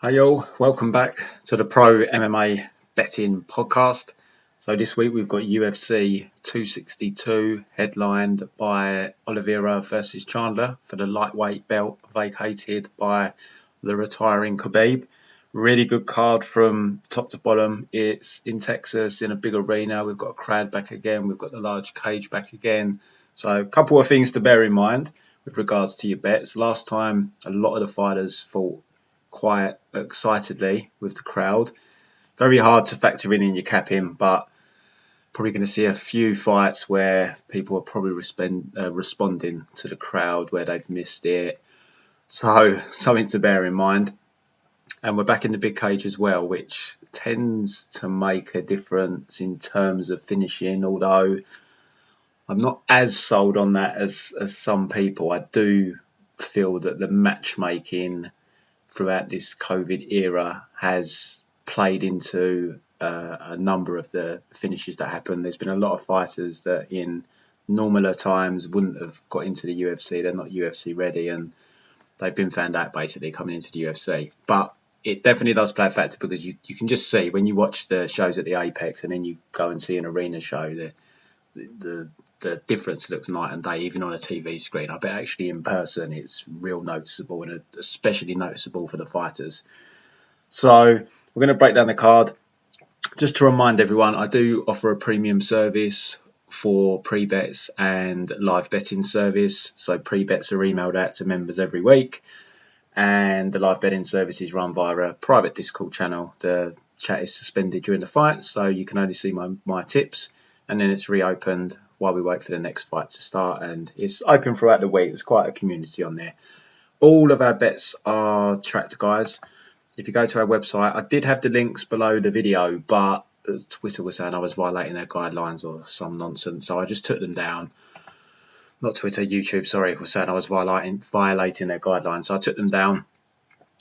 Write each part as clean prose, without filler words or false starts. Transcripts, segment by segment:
Hi y'all, welcome back to the Pro MMA Betting Podcast. So this week we've got UFC 262 headlined by Oliveira versus Chandler for the lightweight belt vacated by the retiring Khabib. Really good card from top to bottom. It's in Texas in a big arena. We've got a crowd back again. We've got the large cage back again. So a couple of things to bear in mind with regards to your bets. Last time a lot of the fighters fought quite excitedly with the crowd. Very hard to factor in your capping, but probably going to see a few fights where people are probably responding to the crowd where they've missed it. So something to bear in mind. And we're back in the big cage as well, which tends to make a difference in terms of finishing, although I'm not as sold on that as some people. I do feel that the matchmaking throughout this COVID era has played into a number of the finishes that happen. There's been a lot of fighters that in normaler times wouldn't have got into the UFC. They're not UFC ready and they've been found out basically coming into the UFC. But it definitely does play a factor because you can just see when you watch the shows at the Apex and then you go and see an arena show, the difference looks night and day, even on a TV screen. I bet actually in person it's real noticeable and especially noticeable for the fighters. So we're going to break down the card. Just to remind everyone, I do offer a premium service for pre-bets and live betting service. So pre-bets are emailed out to members every week and the live betting service is run via a private Discord channel. The chat is suspended during the fight, so you can only see my tips, and then it's reopened while we wait for the next fight to start, and it's open throughout the week. There's quite a community on there. All of our bets are tracked, guys. If you go to our website, I did have the links below the video, but Twitter was saying I was violating their guidelines or some nonsense, so I just took them down. Not Twitter, YouTube, sorry, was saying I was violating their guidelines, so I took them down.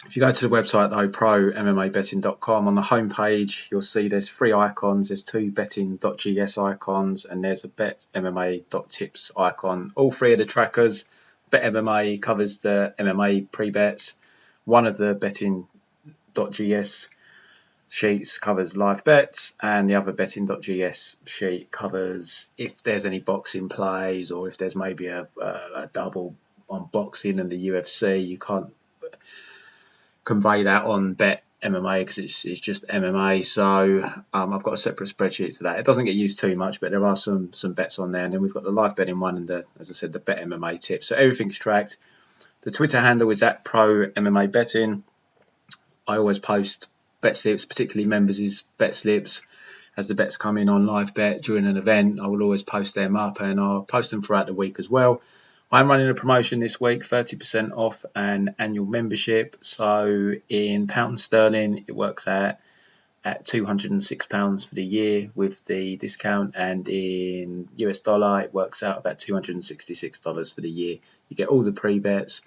If you go to the website though, prommmabetting.com, on the homepage you'll see there's three icons. There's two betting.gs icons and there's a betmma.tips icon. All three of the trackers. BetMMA covers the MMA pre-bets. One of the betting.gs sheets covers live bets and the other betting.gs sheet covers if there's any boxing plays or if there's maybe a double on boxing and the UFC. You can't convey that on Bet MMA because it's just MMA. So I've got a separate spreadsheet to that. It doesn't get used too much, but there are some bets on there. And then we've got the live betting one and as I said, the Bet MMA tips. So everything's tracked. The Twitter handle is at Pro MMA Betting. I always post bet slips, particularly members' bet slips. As the bets come in on live bet during an event, I will always post them up and I'll post them throughout the week as well. I'm running a promotion this week, 30% off an annual membership. So in pound sterling, it works out at £206 for the year with the discount. And in US dollar, it works out about $266 for the year. You get all the pre-bets,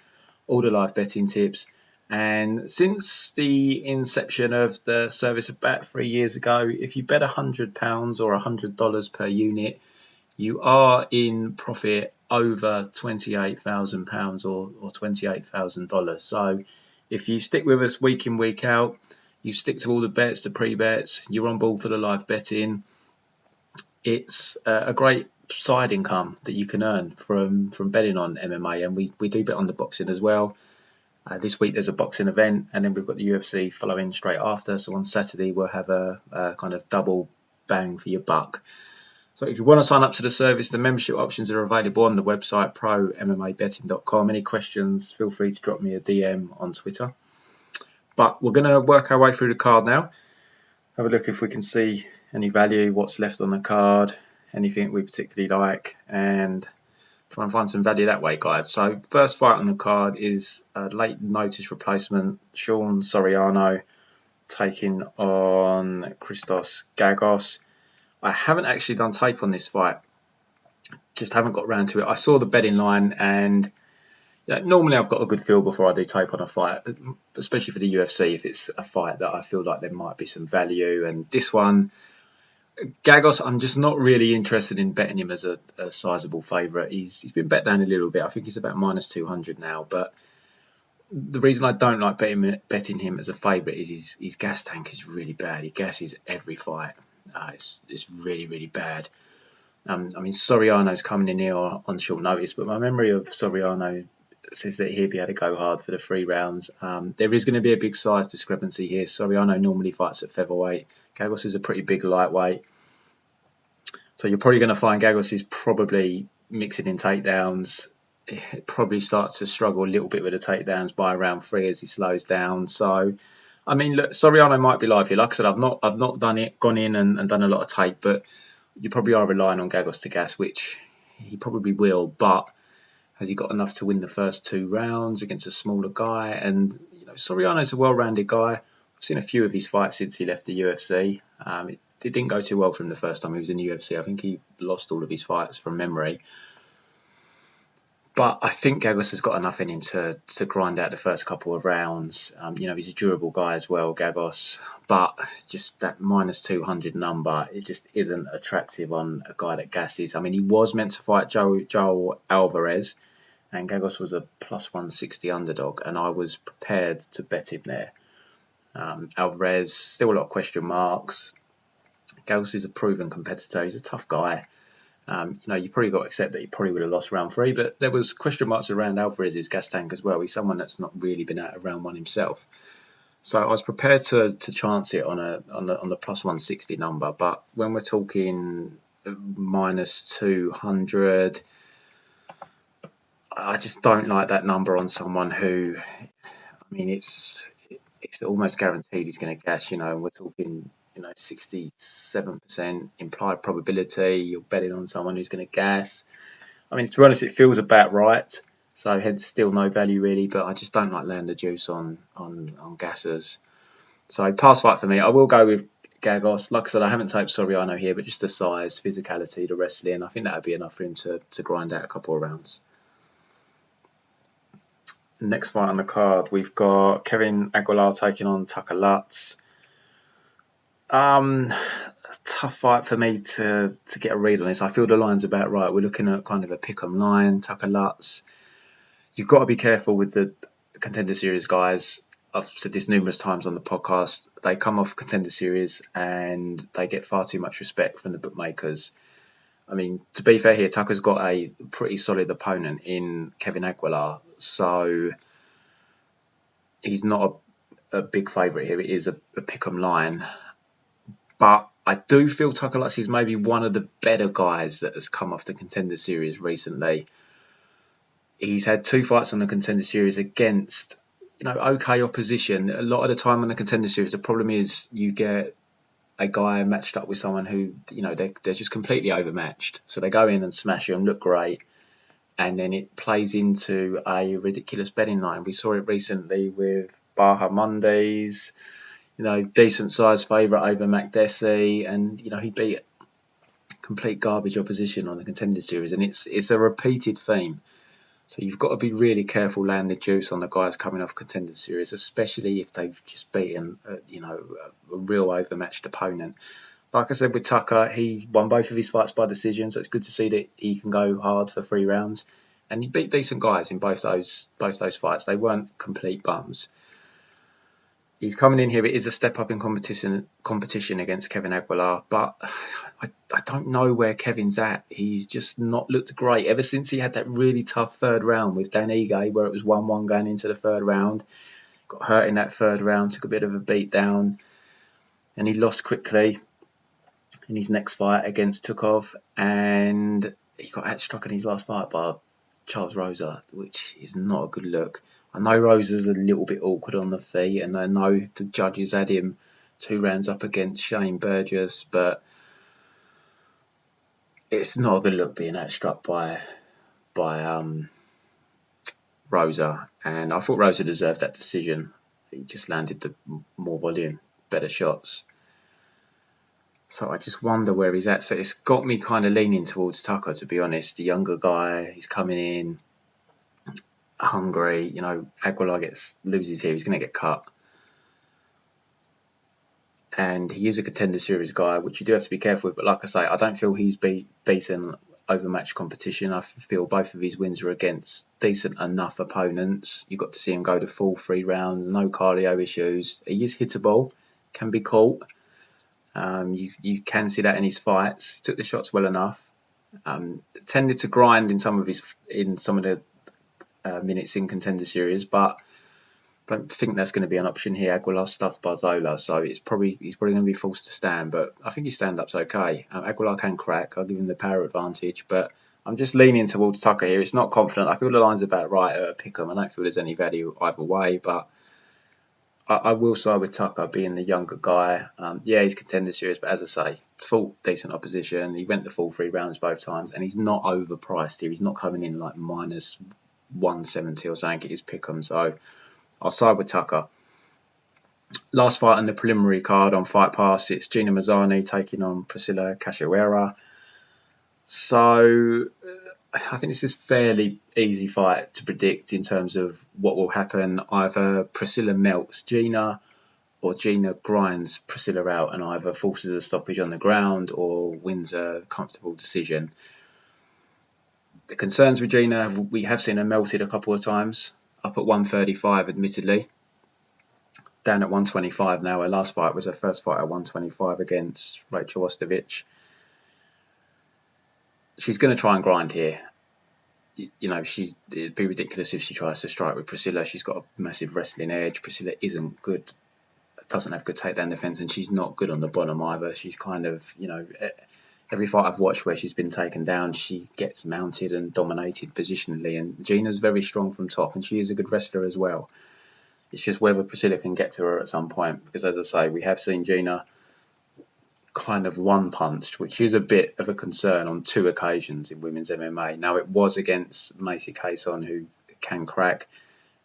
all the live betting tips. And since the inception of the service about 3 years ago, if you bet £100 or $100 per unit, you are in profit over £28,000 or $28,000. So if you stick with us week in, week out, you stick to all the bets, the pre-bets, you're on board for the live betting, it's a great side income that you can earn from betting on MMA. And we do bet on the boxing as well. This week there's a boxing event and then we've got the UFC following straight after. So on Saturday we'll have a kind of double bang for your buck. So if you want to sign up to the service, the membership options are available on the website, prommmabetting.com. Any questions, feel free to drop me a DM on Twitter. But we're going to work our way through the card now. Have a look if we can see any value, what's left on the card, anything we particularly like, and try and find some value that way, guys. So first fight on the card is a late notice replacement, Sean Soriano taking on Christos Gagos. I haven't actually done tape on this fight. Just haven't got around to it. I saw the betting line and normally I've got a good feel before I do tape on a fight, especially for the UFC, if it's a fight that I feel like there might be some value. And this one, Gagos, I'm just not really interested in betting him as a sizable favourite. He's been bet down a little bit. I think he's about -200 now. But the reason I don't like betting him as a favourite is his gas tank is really bad. He gasses every fight. It's really, really bad. I mean, Soriano's coming in here on short notice, but my memory of Soriano says that he'd be able to go hard for the 3 rounds. There is going to be a big size discrepancy here. Soriano normally fights at featherweight. Gagos is a pretty big lightweight. So you're probably going to find Gagos is probably mixing in takedowns. It probably starts to struggle a little bit with the takedowns by round 3 as he slows down. So, I mean, look, Soriano might be live here. Like I said, I've not gone in and done a lot of tape, but you probably are relying on Gagos to gas, which he probably will. But has he got enough to win the first 2 rounds against a smaller guy? And Soriano's a well-rounded guy. I've seen a few of his fights since he left the UFC. It didn't go too well for him the first time he was in the UFC. I think he lost all of his fights from memory. But I think Gagos has got enough in him to grind out the first couple of rounds. He's a durable guy as well, Gagos. But just that minus 200 number, it just isn't attractive on a guy that gasses. I mean, he was meant to fight Joel Alvarez, and Gagos was a plus 160 underdog, and I was prepared to bet him there. Alvarez, still a lot of question marks. Gagos is a proven competitor. He's a tough guy. You probably got to accept that he probably would have lost round 3, but there was question marks around Alvarez's gas tank as well. He's someone that's not really been out of round 1 himself. So I was prepared to chance it on the plus 160 number, but when we're talking minus 200, I just don't like that number on someone who, I mean, it's almost guaranteed he's going to gas, and we're talking 67% implied probability. You're betting on someone who's going to gas. I mean, to be honest, it feels about right. So hence still no value really, but I just don't like laying the juice on gassers. So pass fight for me. I will go with Gagos. Like I said, I haven't typed Soriano here, but just the size, physicality, the wrestling. I think that would be enough for him to grind out a couple of rounds. Next fight on the card, we've got Kevin Aguilar taking on Tucker Lutz. Tough fight for me to get a read on this. I feel the line's about right. We're looking at kind of a pick-em line. Tucker Lutz. You've got to be careful with the Contender Series guys. I've said this numerous times on the podcast. They come off Contender Series and they get far too much respect from the bookmakers. I mean, to be fair here, Tucker's got a pretty solid opponent in Kevin Aguilar. So he's not a big favourite here. It is a pick-em line. But I do feel Tucker Lutz is maybe one of the better guys that has come off the Contender Series recently. He's had 2 fights on the Contender Series against, okay opposition. A lot of the time on the Contender Series, the problem is you get a guy matched up with someone who, they're just completely overmatched. So they go in and smash him, look great, and then it plays into a ridiculous betting line. We saw it recently with Baja Mondays. Decent sized favourite over McDessie, and he beat complete garbage opposition on the Contender Series, and it's a repeated theme. So you've got to be really careful laying the juice on the guys coming off Contender Series, especially if they've just beaten a real overmatched opponent. Like I said with Tucker, he won both of his fights by decision, so it's good to see that he can go hard for 3 rounds, and he beat decent guys in both those fights. They weren't complete bums. He's coming in here. It is a step up in competition against Kevin Aguilar, but I don't know where Kevin's at. He's just not looked great ever since he had that really tough 3rd round with Dan Ige, where it was 1-1 going into the 3rd round. Got hurt in that 3rd round, took a bit of a beat down, and he lost quickly in his next fight against Tukov, and he got outstruck in his last fight by Charles Rosa, which is not a good look. I know Rosa's a little bit awkward on the feet, and I know the judges had him 2 rounds up against Shane Burgos, but it's not a good look being outstruck by Rosa. And I thought Rosa deserved that decision. He just landed the more volume, better shots. So I just wonder where he's at. So it's got me kind of leaning towards Tucker, to be honest. The younger guy, he's coming in hungry. Aguilar loses here, he's going to get cut. And he is a Contender Series guy, which you do have to be careful with. But like I say, I don't feel he's beaten overmatched competition. I feel both of his wins were against decent enough opponents. You got to see him go the full 3 rounds, no cardio issues. He is hittable, can be caught. You can see that in his fights. Took the shots well enough. Tended to grind in some of the minutes in Contender Series, but I don't think that's going to be an option here. Aguilar stuffed Barzola, so he's probably going to be forced to stand. But I think his stand-up's okay. Aguilar can crack. I'll give him the power advantage, but I'm just leaning towards Tucker here. It's not confident. I feel the line's about right at Pick'em. I don't feel there's any value either way, but I will side with Tucker being the younger guy. He's Contender Series, but as I say, fought decent opposition. He went the full 3 rounds both times, and he's not overpriced here. He's not coming in like minus 170 or something. It is Pick'em, so I'll side with Tucker. Last fight on the preliminary card on Fight Pass, it's Gina Mazzani taking on Priscilla Cachoeira. So I think this is a fairly easy fight to predict in terms of what will happen. Either Priscilla melts Gina, or Gina grinds Priscilla out and either forces a stoppage on the ground or wins a comfortable decision. The concerns with Gina, we have seen her melted a couple of times. Up at 135, admittedly. Down at 125 now. Her last fight was her first fight at 125 against Rachel Ostovich. She's going to try and grind here. It'd be ridiculous if she tries to strike with Priscilla. She's got a massive wrestling edge. Priscilla isn't good, doesn't have good takedown defense, and she's not good on the bottom either. She's kind of, every fight I've watched where she's been taken down, she gets mounted and dominated positionally. And Gina's very strong from top, and she is a good wrestler as well. It's just whether Priscilla can get to her at some point. Because as I say, we have seen Gina kind of one-punched, which is a bit of a concern on 2 occasions in women's MMA. Now, it was against Macy Cason, who can crack,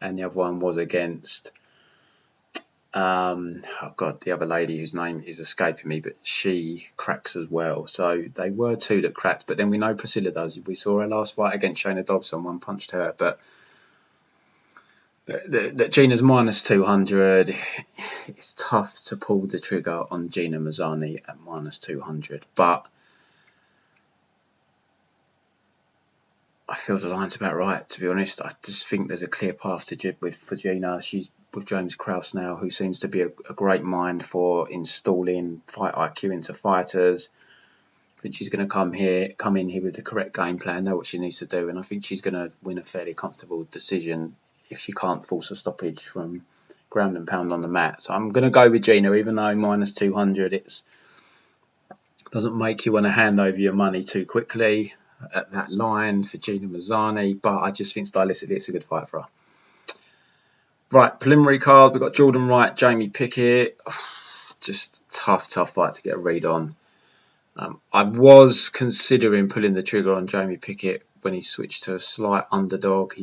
and the other one was against the other lady whose name is escaping me, but she cracks as well. So they were 2 that cracked, but then we know Priscilla does. We saw her last fight against Shayna Dobson, one punched her, but that Gina's minus 200, it's tough to pull the trigger on Gina Mazzani at minus 200, but I feel the line's about right, to be honest. I just think there's a clear path for Gina. She's with James Krause now, who seems to be a great mind for installing fight IQ into fighters. I think she's going to come in here with the correct game plan, know what she needs to do, and I think she's going to win a fairly comfortable decision if she can't force a stoppage from ground and pound on the mat. So I'm going to go with Gina, even though minus 200, it doesn't make you want to hand over your money too quickly at that line for Gina Mazzani, but I just think stylistically it's a good fight for her. Right, preliminary card, we've got Jordan Wright, Jamie Pickett. Just tough fight to get a read on. I was considering pulling the trigger on Jamie Pickett when he switched to a slight underdog.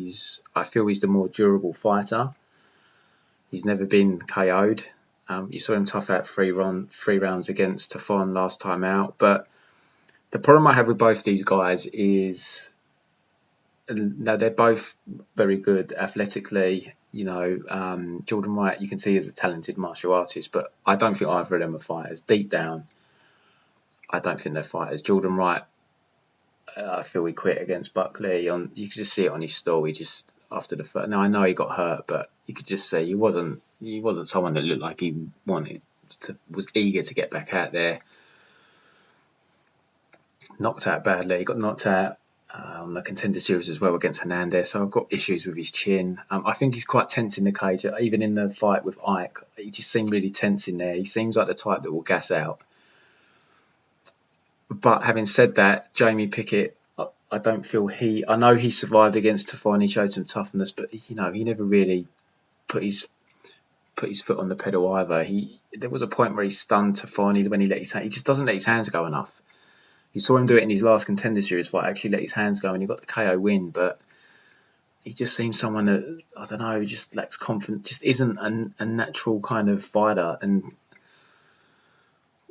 I feel he's the more durable fighter. He's never been KO'd. You saw him tough out 3 rounds against Tafon last time out. But the problem I have with both these guys is they're both very good athletically. Jordan Wright, you can see he's a talented martial artist, but I don't think either of them are fighters. Deep down, I don't think they're fighters. Jordan Wright, I feel he quit against Buckley. You could just see it on his stall. He just after the first. Now I know he got hurt, but you could just see he wasn't someone that looked like he was eager to get back out there. Knocked out badly. He got knocked out on the Contender Series as well against Hernandez. So I've got issues with his chin. I think he's quite tense in the cage. Even in the fight with Ike, he just seemed really tense in there. He seems like the type that will gas out. But having said that, Jamie Pickett, I don't feel I know he survived against Tafon. He showed some toughness, but he never really put his foot on the pedal either. There was a point where he stunned Tafon when he let his hand. He just doesn't let his hands go enough. You saw him do it in his last Contender Series fight. Actually, let his hands go and he got the KO win. But he just seems someone that I don't know, just lacks confidence. Just isn't a natural kind of fighter. And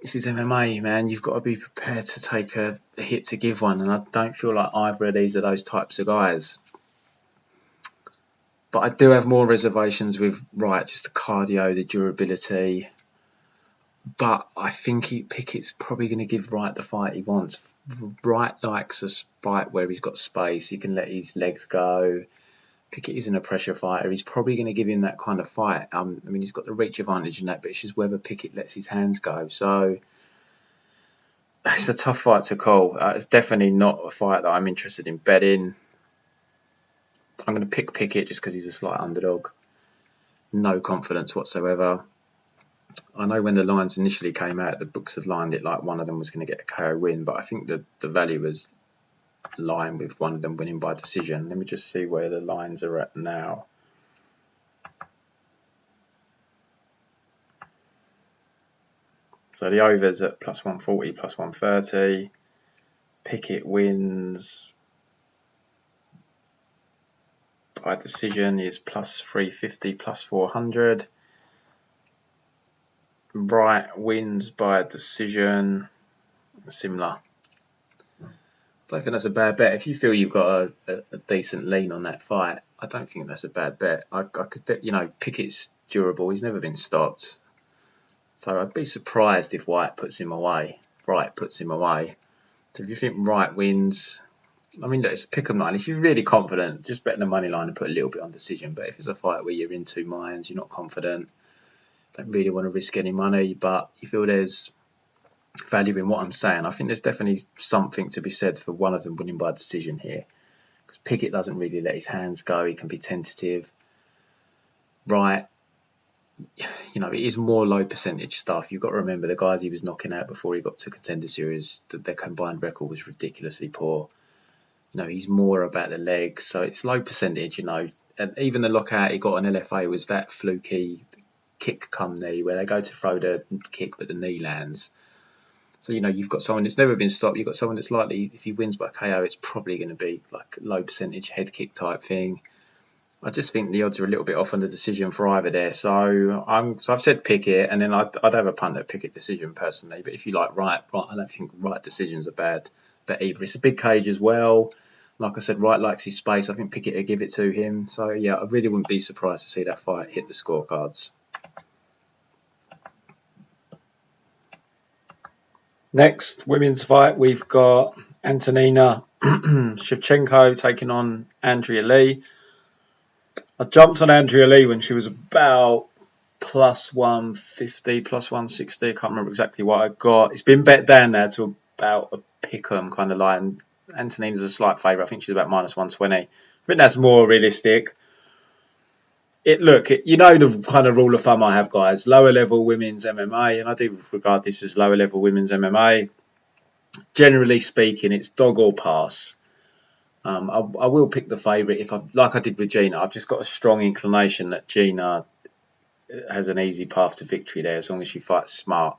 this is MMA, man. You've got to be prepared to take a hit to give one. And I don't feel like either of these are those types of guys. But I do have more reservations with Wright. Just the cardio, the durability. But I think Pickett's probably going to give Wright the fight he wants. Wright likes a fight where he's got space, he can let his legs go. Pickett isn't a pressure fighter. He's probably going to give him that kind of fight. I mean, he's got the reach advantage in that, but it's just whether Pickett lets his hands go. So it's a tough fight to call. It's definitely not a fight that I'm interested in betting. I'm going to pick Pickett just because he's a slight underdog. No confidence whatsoever. I know when the lines initially came out, the books had lined it like one of them was going to get a KO win, but I think the value was lying with one of them winning by decision. Let me just see where the lines are at now. So the over's at plus 140, plus 130. Pickett wins by decision is plus 350, plus 400. Wright wins by decision, similar. I don't think that's a bad bet. If you feel you've got a decent lean on that fight, I don't think that's a bad bet. I could, Pickett's durable. He's never been stopped. So I'd be surprised if Wright puts him away. So if you think Wright wins, I mean, it's a pick 'em line. If you're really confident, just bet the money line and put a little bit on decision. But if it's a fight where you're in two minds, you're not confident, don't really want to risk any money, but you feel there's value in what I'm saying, I think there's definitely something to be said for one of them winning by decision here. Because Pickett doesn't really let his hands go. He can be tentative. Wright, it is more low percentage stuff. You've got to remember the guys he was knocking out before he got to Contender Series, their combined record was ridiculously poor. He's more about the legs, so it's low percentage, and even the lockout he got on LFA was that fluky kick come knee where they go to throw the kick but the knee lands. So you've got someone that's never been stopped. You've got someone that's likely, if he wins by KO, it's probably going to be like low percentage head kick type thing. I just think the odds are a little bit off on the decision for either there. So I've said Pickett, and then I'd have a punt at Pickett decision personally. But if you like Wright, I don't think Wright decision's a bad bet either. It's a big cage as well. Like I said, Wright likes his space. I think Pickett will give it to him. So yeah, I really wouldn't be surprised to see that fight hit the scorecards. Next women's fight, we've got Antonina Shevchenko taking on Andrea Lee. I jumped on Andrea Lee when she was about plus 150, plus 160. I can't remember exactly what I got. It's been bet down now to about a pick-em kind of line. Antonina's a slight favourite. I think she's about minus 120. I think that's more realistic. The kind of rule of thumb I have, guys. Lower level women's MMA, and I do regard this as lower level women's MMA. Generally speaking, it's dog or pass. I will pick the favourite like I did with Gina. I've just got a strong inclination that Gina has an easy path to victory there as long as she fights smart.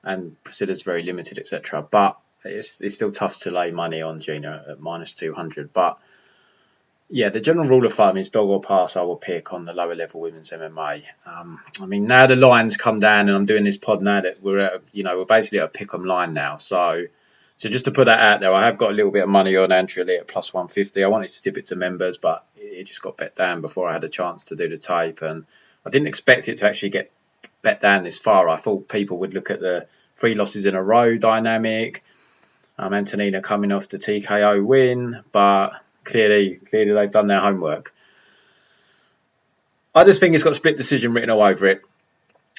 And Priscilla's very limited, etc. But it's still tough to lay money on Gina at minus 200. But yeah, the general rule of thumb is dog or pass. I will pick on the lower level women's MMA. I mean, now the lines come down, and I'm doing this pod now that we're basically at a pick 'em line now. So just to put that out there, I have got a little bit of money on Andrea Lee at plus 150. I wanted to tip it to members, but it just got bet down before I had a chance to do the tape, and I didn't expect it to actually get bet down this far. I thought people would look at the 3 losses in a row dynamic. Antonina coming off the TKO win, but clearly they've done their homework. I just think it's got split decision written all over it.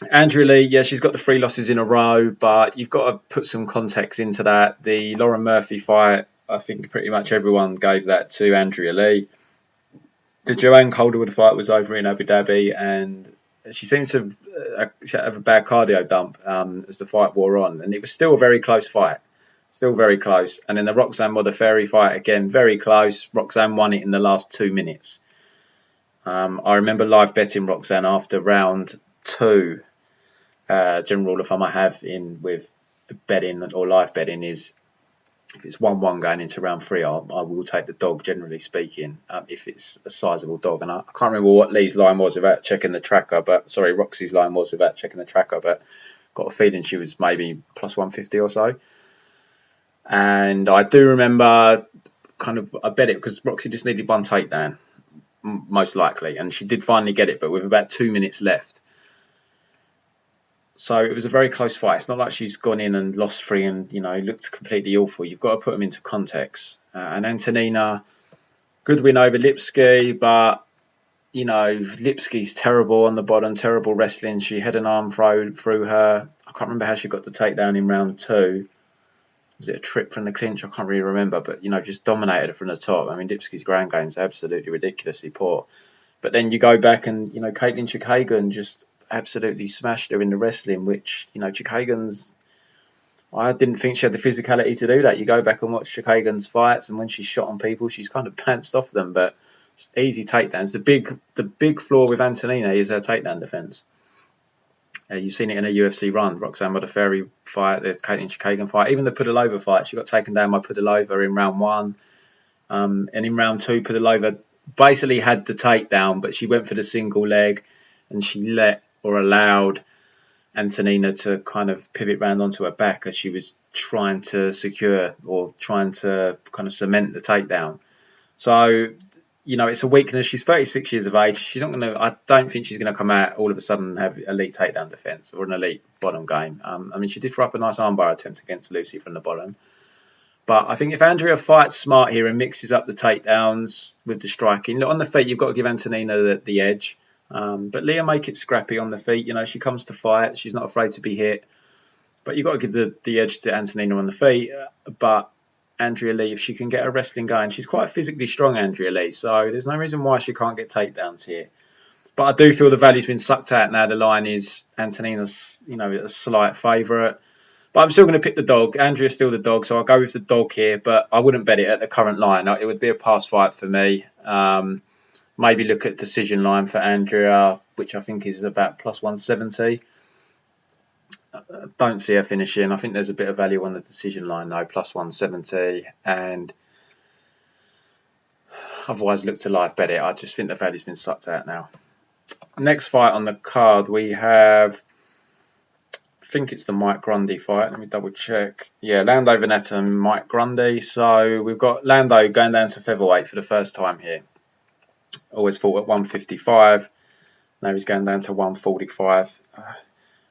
Andrea Lee, yeah, she's got the 3 losses in a row, but you've got to put some context into that. The Lauren Murphy fight, I think pretty much everyone gave that to Andrea Lee. The Joanne Calderwood fight was over in Abu Dhabi, and she seems to have a bad cardio dump as the fight wore on, and it was still a very close fight. Still very close. And then the Roxanne Modafferi fight, again, very close. Roxanne won it in the last 2 minutes. I remember live betting Roxanne after round 2. General rule of thumb I have with betting or live betting is if it's 1-1 going into round 3, I will take the dog, generally speaking, if it's a sizable dog. And I can't remember what Lee's line was without checking the tracker, Roxy's line was without checking the tracker, but got a feeling she was maybe plus 150 or so. And I do remember I bet it because Roxy just needed one takedown, most likely. And she did finally get it, but with about 2 minutes left. So it was a very close fight. It's not like she's gone in and lost 3 and, looked completely awful. You've got to put them into context. And Antonina, good win over Lipski, but, Lipski's terrible on the bottom, terrible wrestling. She had an arm through her. I can't remember how she got the takedown in round 2. Was it a trip from the clinch? I can't really remember, but, just dominated her from the top. I mean, Lipski's ground game's absolutely ridiculously poor. But then you go back and, Katlyn Chookagian just absolutely smashed her in the wrestling, which, Chookagian's... I didn't think she had the physicality to do that. You go back and watch Chookagian's fights, and when she's shot on people, she's kind of pounced off them, but it's easy takedowns. The big flaw with Antonina is her takedown defense. You've seen it in a UFC run. Roxanne Modafferi fight, the Katlyn Chookagian fight, even the Pudilova fight. She got taken down by Pudilova in round 1. And in round 2, Pudilova basically had the takedown, but she went for the single leg and she allowed Antonina to kind of pivot round onto her back as she was trying to secure or trying to kind of cement the takedown. So, it's a weakness. She's 36 years of age. She's not going to, I don't think she's going to come out all of a sudden and have elite takedown defense or an elite bottom game. She did throw up a nice armbar attempt against Lucy from the bottom. But I think if Andrea fights smart here and mixes up the takedowns with the striking, look, on the feet, you've got to give Antonina the edge. But Leah make it scrappy on the feet. She comes to fight. She's not afraid to be hit. But you've got to give the edge to Antonina on the feet. But Andrea Lee, if she can get her wrestling going, she's quite physically strong, Andrea Lee. So there's no reason why she can't get takedowns here. But I do feel the value's been sucked out now. The line is Antonina's, a slight favourite. But I'm still going to pick the dog. Andrea's still the dog, so I'll go with the dog here. But I wouldn't bet it at the current line. It would be a pass fight for me. Maybe look at decision line for Andrea, which I think is about plus 170. Don't see her finishing. I think there's a bit of value on the decision line, though, plus 170. And otherwise, look to live bet it. I just think the value's been sucked out now. Next fight on the card, we have... I think it's the Mike Grundy fight. Let me double check. Yeah, Lando Veneta and Mike Grundy. So we've got Lando going down to featherweight for the first time here. Always fought at 155. Now he's going down to 145.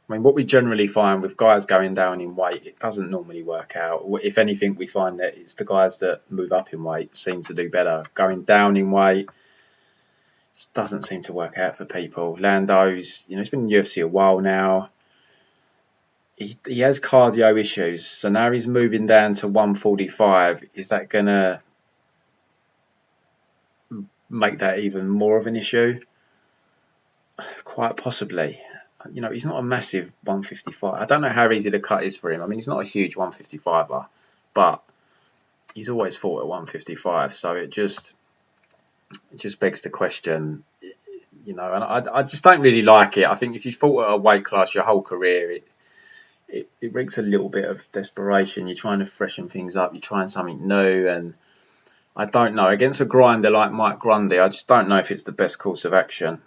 What we generally find with guys going down in weight, it doesn't normally work out. If anything, we find that it's the guys that move up in weight seem to do better. Going down in weight just doesn't seem to work out for people. Lando's, he's been in UFC a while now. He has cardio issues, so now he's moving down to 145. Is that going to make that even more of an issue? Quite possibly. He's not a massive 155. I don't know how easy the cut is for him. He's not a huge 155er, but he's always fought at 155. So it just begs the question, and I just don't really like it. I think if you fought at a weight class your whole career, it reeks a little bit of desperation. You're trying to freshen things up. You're trying something new, and I don't know. Against a grinder like Mike Grundy, I just don't know if it's the best course of action.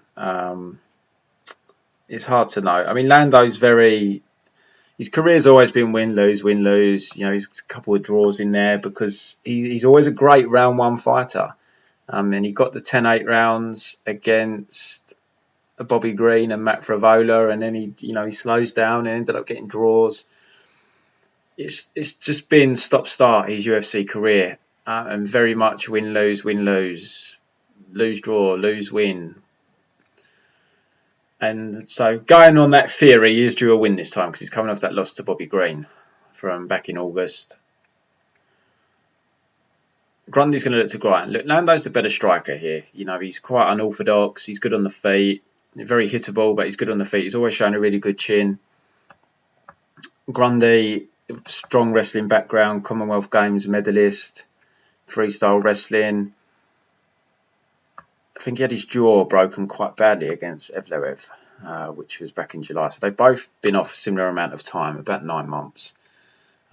It's hard to know. Lando's his career's always been win-lose, win-lose. He's a couple of draws in there because he's always a great round one fighter. And he got the 10-8 rounds against Bobby Green and Matt Frivola, and then he slows down and ended up getting draws. It's just been stop-start his UFC career, and very much win-lose, win-lose, lose-draw, lose-win. And so going on that theory, he is due a win this time because he's coming off that loss to Bobby Green from back in August. Grundy's going to look to grind. Look, Lando's the better striker here. He's quite unorthodox. He's good on the feet. Very hittable, but he's good on the feet. He's always shown a really good chin. Grundy, strong wrestling background, Commonwealth Games medalist, freestyle wrestling. I think he had his jaw broken quite badly against Evloev, which was back in July. So they've both been off a similar amount of time, about 9 months.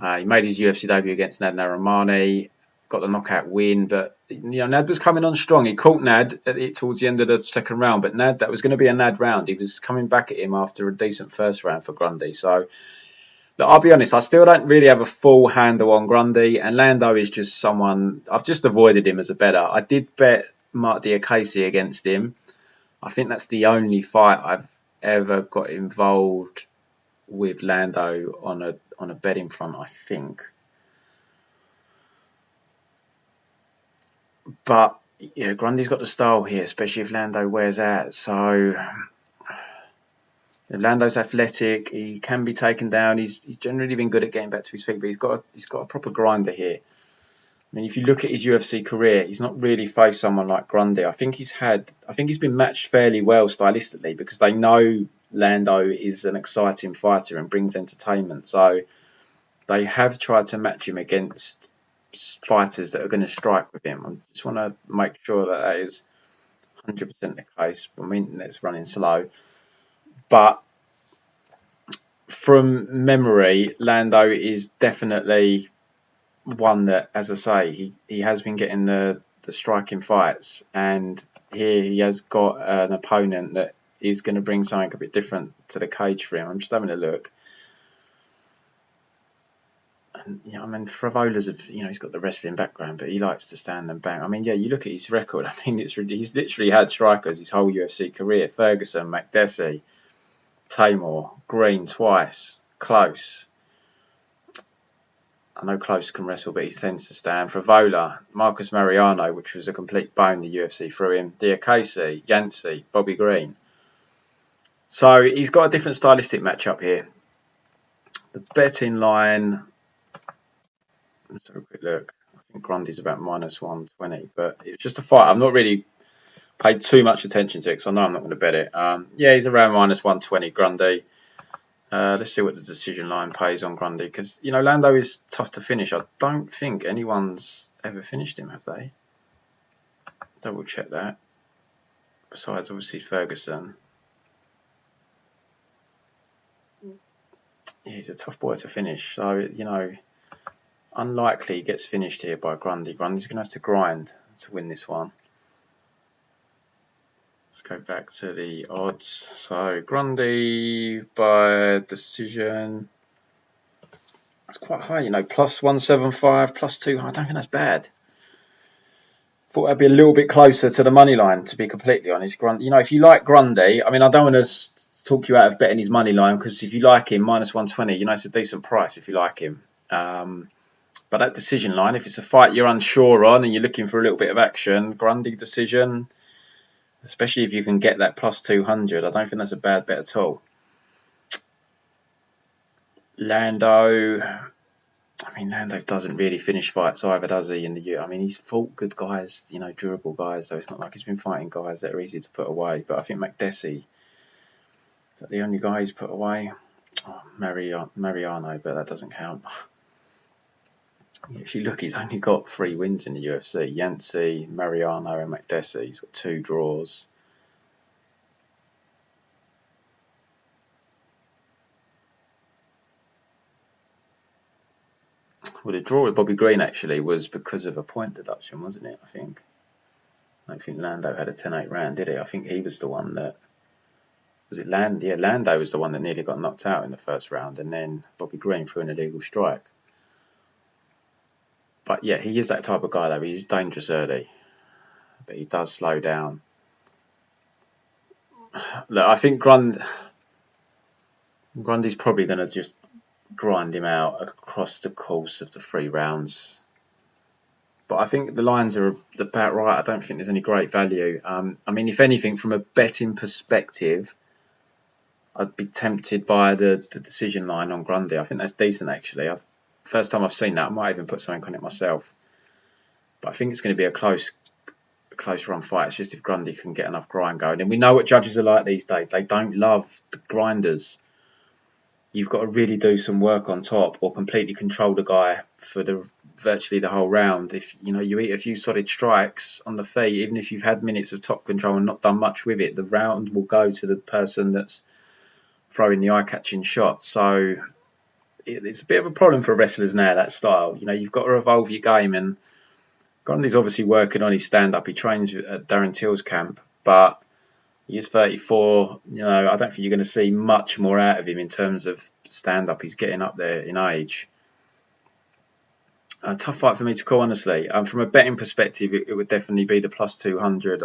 He made his UFC debut against Nad Narimani, got the knockout win, but Nad was coming on strong. He caught Nad towards the end of the second round, but that was going to be a Nad round. He was coming back at him after a decent first round for Grundy. So I'll be honest, I still don't really have a full handle on Grundy, and Lando is just someone, I've just avoided him as a bettor. I did bet Mark Diakese against him. I think that's the only fight I've ever got involved with Lando on a betting front, I think. But Grundy's got the style here, especially if Lando wears out. So Lando's athletic. He can be taken down. He's generally been good at getting back to his feet, but he's got a proper grinder here. I mean, if you look at his UFC career, he's not really faced someone like Grundy. I think he's been matched fairly well stylistically because they know Lando is an exciting fighter and brings entertainment. So they have tried to match him against fighters that are going to strike with him. I just want to make sure that is 100% the case. I mean, it's running slow. But from memory, Lando is definitely one that, as I say, he has been getting the striking fights, and here he has got an opponent that is going to bring something a bit different to the cage for him. I'm just having a look. And, I mean, Fravola's he's got the wrestling background, but he likes to stand and bang. I mean, you look at his record. I mean, he's literally had strikers his whole UFC career: Ferguson, Makdessi, Tamor, Green twice, Close. I know Close can wrestle, but he tends to stand. Favola, Marcus Mariano, which was a complete bone the UFC threw him. Diakese, Yancey, Bobby Green. So he's got a different stylistic matchup here. The betting line, let's have a quick look. I think Grundy's about -120, but it was just a fight. I've not really paid too much attention to it because I know I'm not going to bet it. He's around -120, Grundy. Let's see what the decision line pays on Grundy, because Lando is tough to finish. I don't think anyone's ever finished him, have they? Double check that. Besides, obviously, Ferguson. He's a tough boy to finish. So, unlikely he gets finished here by Grundy. Grundy's going to have to grind to win this one. Let's go back to the odds. So Grundy by decision. It's quite high, +175, +2. I don't think that's bad. Thought that'd be a little bit closer to the money line, to be completely honest. If you like Grundy, I mean, I don't want to talk you out of betting his money line, because if you like him, -120, it's a decent price if you like him. But that decision line, if it's a fight you're unsure on and you're looking for a little bit of action, Grundy decision, especially if you can get that +200, I don't think that's a bad bet at all. Lando doesn't really finish fights either, does he? I mean, he's fought good guys, durable guys, though. It's not like he's been fighting guys that are easy to put away. But I think Makdessi, is that the only guy he's put away? Mariano, but that doesn't count. If you look, he's only got 3 wins in the UFC. Yancey, Mariano, and Makdessi. He's got 2 draws. Well, the draw with Bobby Green actually was because of a point deduction, wasn't it? I don't think Lando had a 10-8 round, did he? I think he was the one that... Was it Lando? Yeah, Lando was the one that nearly got knocked out in the first round, and then Bobby Green threw an illegal strike. But yeah, he is that type of guy, though. He's dangerous early, but he does slow down. Look, I think Grundy's probably going to just grind him out across the course of the 3 rounds. But I think the lines are about right. I don't think there's any great value. I mean, if anything, from a betting perspective, I'd be tempted by the decision line on Grundy. I think that's decent, actually. First time I've seen that, I might even put something on it myself. But I think it's going to be a close run fight. It's just if Grundy can get enough grind going. And we know what judges are like these days. They don't love the grinders. You've got to really do some work on top, or completely control the guy for virtually the whole round. If you eat a few solid strikes on the feet, even if you've had minutes of top control and not done much with it, the round will go to the person that's throwing the eye-catching shot. So it's a bit of a problem for wrestlers now, that style. You've got to evolve your game, and Grundy's obviously working on his stand-up. He trains at Darren Till's camp, but he is 34. I don't think you're going to see much more out of him in terms of stand-up. He's getting up there in age. A tough fight for me to call, honestly. From a betting perspective, it would definitely be the +200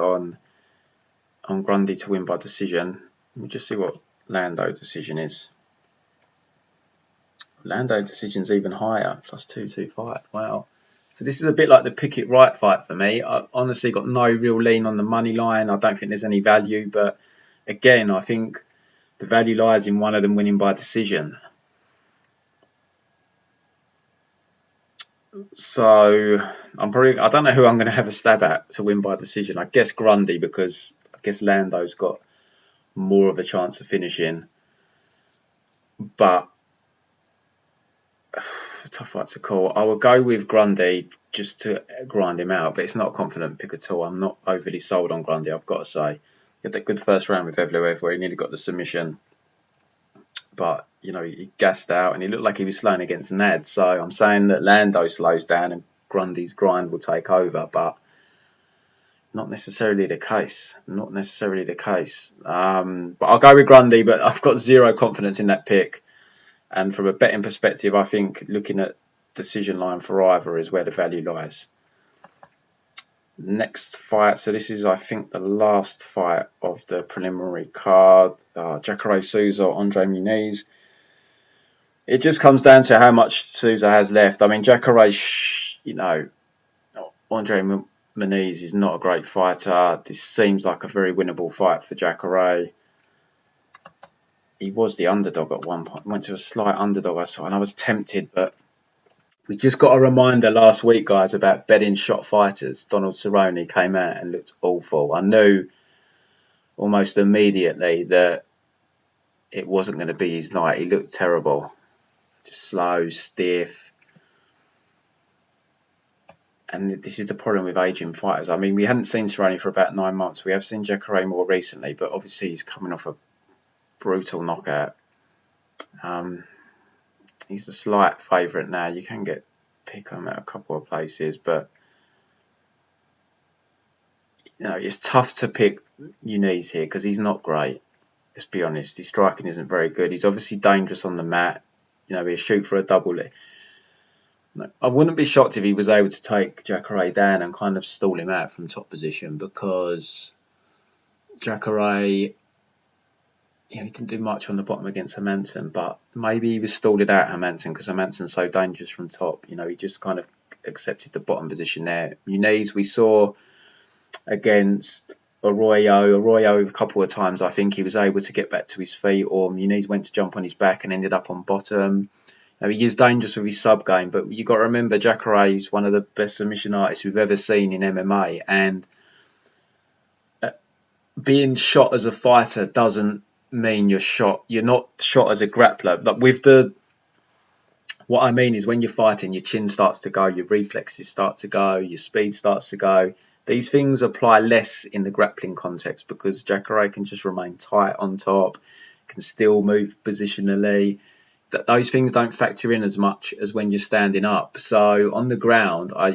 on Grundy to win by decision. Let me just see what Lando decision is. Lando decision's even higher, plus 225. Wow. So this is a bit like the Pickett Wright fight for me. I honestly got no real lean on the money line. I don't think there's any value, but again, I think the value lies in one of them winning by decision. So I don't know who I'm going to have a stab at to win by decision. I guess Grundy, because I guess Lando's got more of a chance of finishing. But tough fight to call. I will go with Grundy just to grind him out, but it's not a confident pick at all. I'm not overly sold on Grundy, I've got to say. He had that good first round with Evloev where he nearly got the submission. But, he gassed out and he looked like he was slowing against Nad. So I'm saying that Lando slows down and Grundy's grind will take over, but not necessarily the case. Not necessarily the case. But I'll go with Grundy, but I've got zero confidence in that pick. And from a betting perspective, I think looking at decision line for either is where the value lies. Next fight. So this is, I think, the last fight of the preliminary card. Jacare Souza, Andre Muniz. It just comes down to how much Souza has left. I mean, Jacare, Andre Muniz is not a great fighter. This seems like a very winnable fight for Jacare. He was the underdog at one point. Went to a slight underdog, I saw, and I was tempted, but we just got a reminder last week, guys, about betting shot fighters. Donald Cerrone came out and looked awful. I knew almost immediately that it wasn't going to be his night. He looked terrible. Just slow, stiff. And this is the problem with aging fighters. I mean, we hadn't seen Cerrone for about 9 months. We have seen Jacare more recently, but obviously he's coming off a brutal knockout. He's the slight favourite now. You can pick him at a couple of places, but it's tough to pick Muniz here because he's not great. Let's be honest. His striking isn't very good. He's obviously dangerous on the mat. He'll shoot for a double. I wouldn't be shocked if he was able to take Jacare down and kind of stall him out from top position, because Jacare, he didn't do much on the bottom against Hermansson, but maybe he was stalled it out Hermansson because Hermansson's so dangerous from top. He just kind of accepted the bottom position there. Muniz, we saw against Araujo a couple of times. I think he was able to get back to his feet, or Muniz went to jump on his back and ended up on bottom. He is dangerous with his sub game, but you've got to remember Jacare is one of the best submission artists we've ever seen in MMA, and being shot as a fighter doesn't mean you're not shot as a grappler. But what I mean is, when you're fighting, your chin starts to go, your reflexes start to go, your speed starts to go. These things apply less in the grappling context because Jacare can just remain tight on top, can still move positionally. Those things don't factor in as much as when you're standing up. So on the ground, I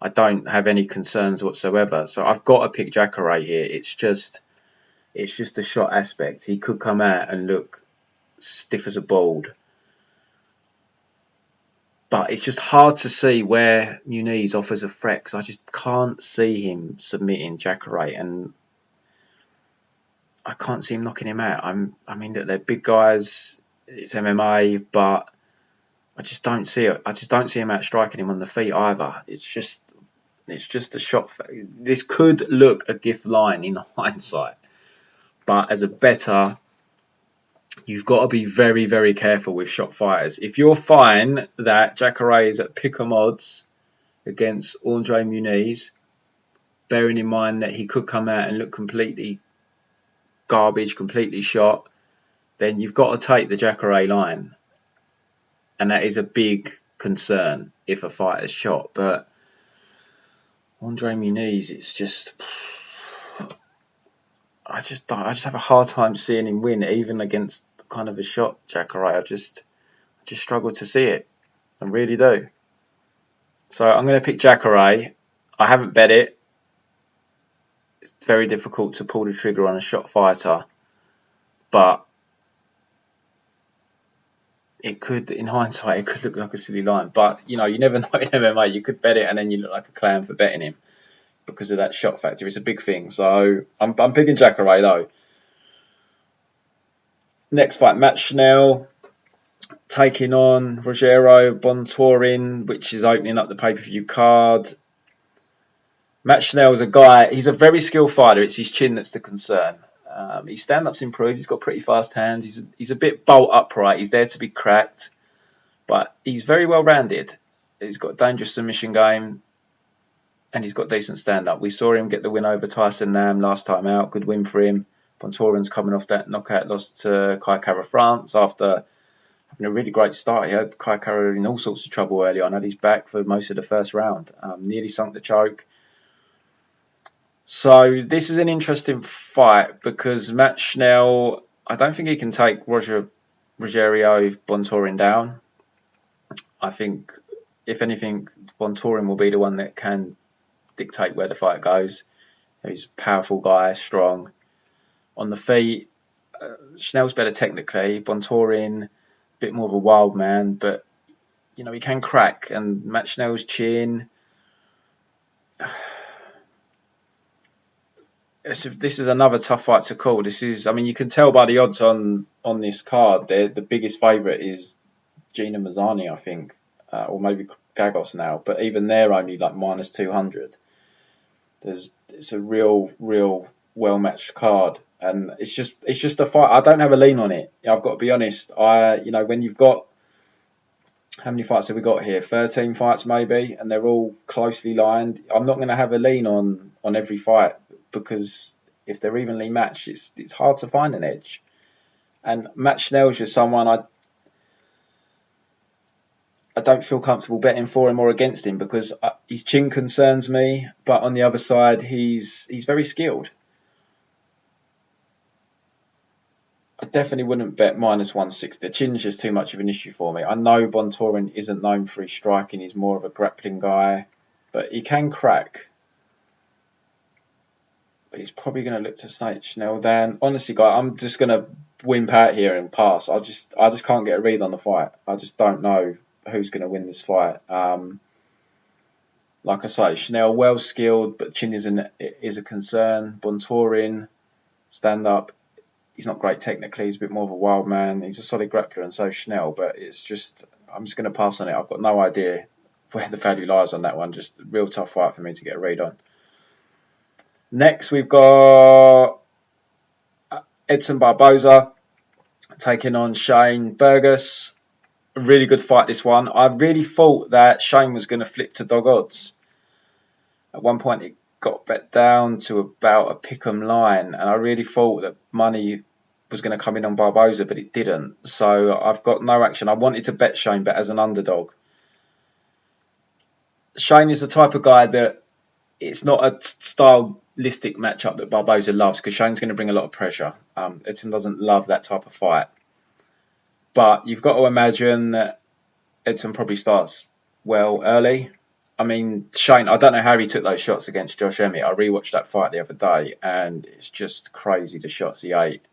don't have any concerns whatsoever. So I've got to pick Jacare here. It's just the shot aspect. He could come out and look stiff as a board. But it's just hard to see where Muniz offers a threat, because I just can't see him submitting Jacare, and I can't see him knocking him out. I mean, they're big guys. It's MMA, but I just don't see it. I just don't see him out striking him on the feet either. It's just a shot. This could look a gift line in hindsight, but as a bettor, you've got to be very, very careful with shot fighters. If you're fine that Jacare is at pick 'em odds against Andre Muniz, bearing in mind that he could come out and look completely garbage, completely shot, then you've got to take the Jacare line. And that is a big concern if a fighter's shot. But Andre Muniz, it's just... I just have a hard time seeing him win, even against kind of a shot Jacare. I just struggle to see it. I really do. So I'm going to pick Jacare. I haven't bet it. It's very difficult to pull the trigger on a shot fighter, but it could, in hindsight, it could look like a silly line. But you never know in MMA. You could bet it and then you look like a clown for betting him because of that shot factor. It's a big thing. So I'm picking Jacare though. Next fight, Matt Schnell taking on Rogério, Bontorin, which is opening up the pay-per-view card. Matt Schnell's a guy, he's a very skilled fighter. It's his chin that's the concern. His stand-up's improved. He's got pretty fast hands. He's a bit bolt upright. He's there to be cracked. But he's very well-rounded. He's got a dangerous submission game. And he's got decent stand-up. We saw him get the win over Tyson Nam last time out. Good win for him. Bontorin's coming off that knockout loss to Kai Kara France after having a really great start. He had Kai Kara in all sorts of trouble early on. Had his back for most of the first round. Nearly sunk the choke. So this is an interesting fight because Matt Schnell, I don't think he can take Rogério Bontorin down. I think, if anything, Bontorin will be the one that can dictate where the fight goes. He's a powerful guy, strong. On the feet, Schnell's better technically. Bontorin, a bit more of a wild man, but he can crack. And Matt Schnell's chin. This is another tough fight to call. You can tell by the odds on this card. The biggest favourite is Gina Mazzani, I think, or maybe Gagos now. But even they're only like minus 200. It's a real well matched card, and it's just a fight. I don't have a lean on it. I've got to be honest. When you've got, how many fights have we got here? 13 fights maybe, and they're all closely lined. I'm not going to have a lean on every fight because if they're evenly matched, it's hard to find an edge. And Matt Schnell's just someone I don't feel comfortable betting for him or against him because his chin concerns me. But on the other side, he's very skilled. I definitely wouldn't bet minus 160. The chin's just too much of an issue for me. I know Bontorin isn't known for his striking. He's more of a grappling guy. But he can crack. But he's probably going to look to snake Schnell down. Honestly, guy, I'm just going to wimp out here and pass. I just can't get a read on the fight. I just don't know who's going to win this fight. Like I say, Schnell well skilled, but chin is a concern. Bontorin, stand up. He's not great technically. He's a bit more of a wild man. He's a solid grappler, and so Schnell. But I'm just going to pass on it. I've got no idea where the value lies on that one. Just a real tough fight for me to get a read on. Next, we've got Edson Barboza taking on Shane Burgos. A really good fight, this one. I really thought that Shane was going to flip to dog odds. At one point, it got bet down to about a pick'em line, and I really thought that money was going to come in on Barboza, but it didn't. So I've got no action. I wanted to bet Shane, but as an underdog. Shane is the type of guy that it's not a stylistic matchup that Barboza loves because Shane's going to bring a lot of pressure. Edson doesn't love that type of fight. But you've got to imagine that Edson probably starts well early. I mean, Shane, I don't know how he took those shots against Josh Emmett. I rewatched that fight the other day, and it's just crazy the shots he ate.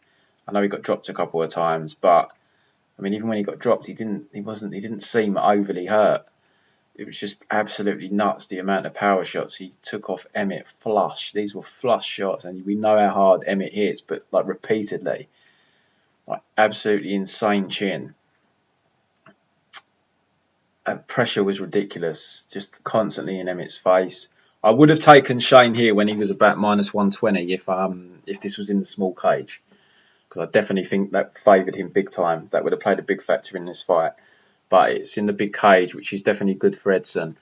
I know he got dropped a couple of times, but I mean, even when he got dropped, he didn't seem overly hurt. It was just absolutely nuts the amount of power shots he took off Emmett flush. These were flush shots, and we know how hard Emmett hits, but like repeatedly. Like absolutely insane chin. Pressure was ridiculous, just constantly in Emmett's face. I would have taken Shane here when he was about minus 120 if this was in the small cage, because I definitely think that favoured him big time. That would have played a big factor in this fight. But it's in the big cage, which is definitely good for Edson.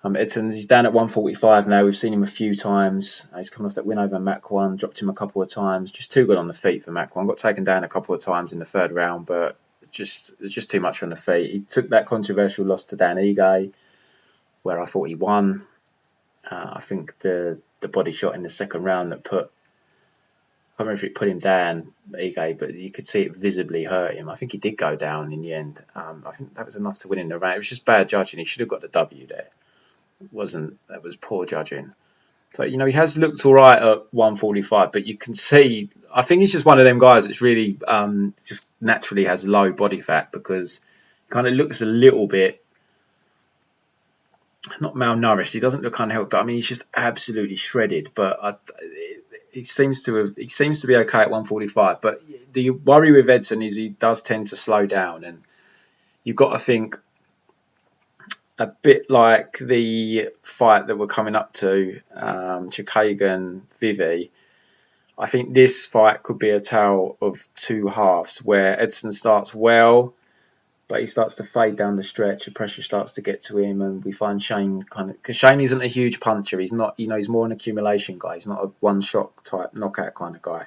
He's down at 145 now. We've seen him a few times. He's coming off that win over Makwan, dropped him a couple of times. Just too good on the feet for Makwan. Got taken down a couple of times in the third round, but it's just too much on the feet. He took that controversial loss to Dan Ige, where I thought he won. I think the body shot in the second round that I can't remember if it put him down, Ige, but you could see it visibly hurt him. I think he did go down in the end. I think that was enough to win in the round. It was just bad judging. He should have got the W there. That was poor judging. So, he has looked all right at 145, but you can see, I think he's just one of them guys that's really just naturally has low body fat because he kind of looks a little bit, not malnourished. He doesn't look unhealthy, but I mean, he's just absolutely shredded. But he seems to be okay at 145. But the worry with Edson is he does tend to slow down, and you've got to think a bit like the fight that we're coming up to, Chookagian Vivi. I think this fight could be a tale of two halves, where Edson starts well, but he starts to fade down the stretch. The pressure starts to get to him, and we find Shane because Shane isn't a huge puncher. He's not, he's more an accumulation guy. He's not a one-shot type knockout kind of guy.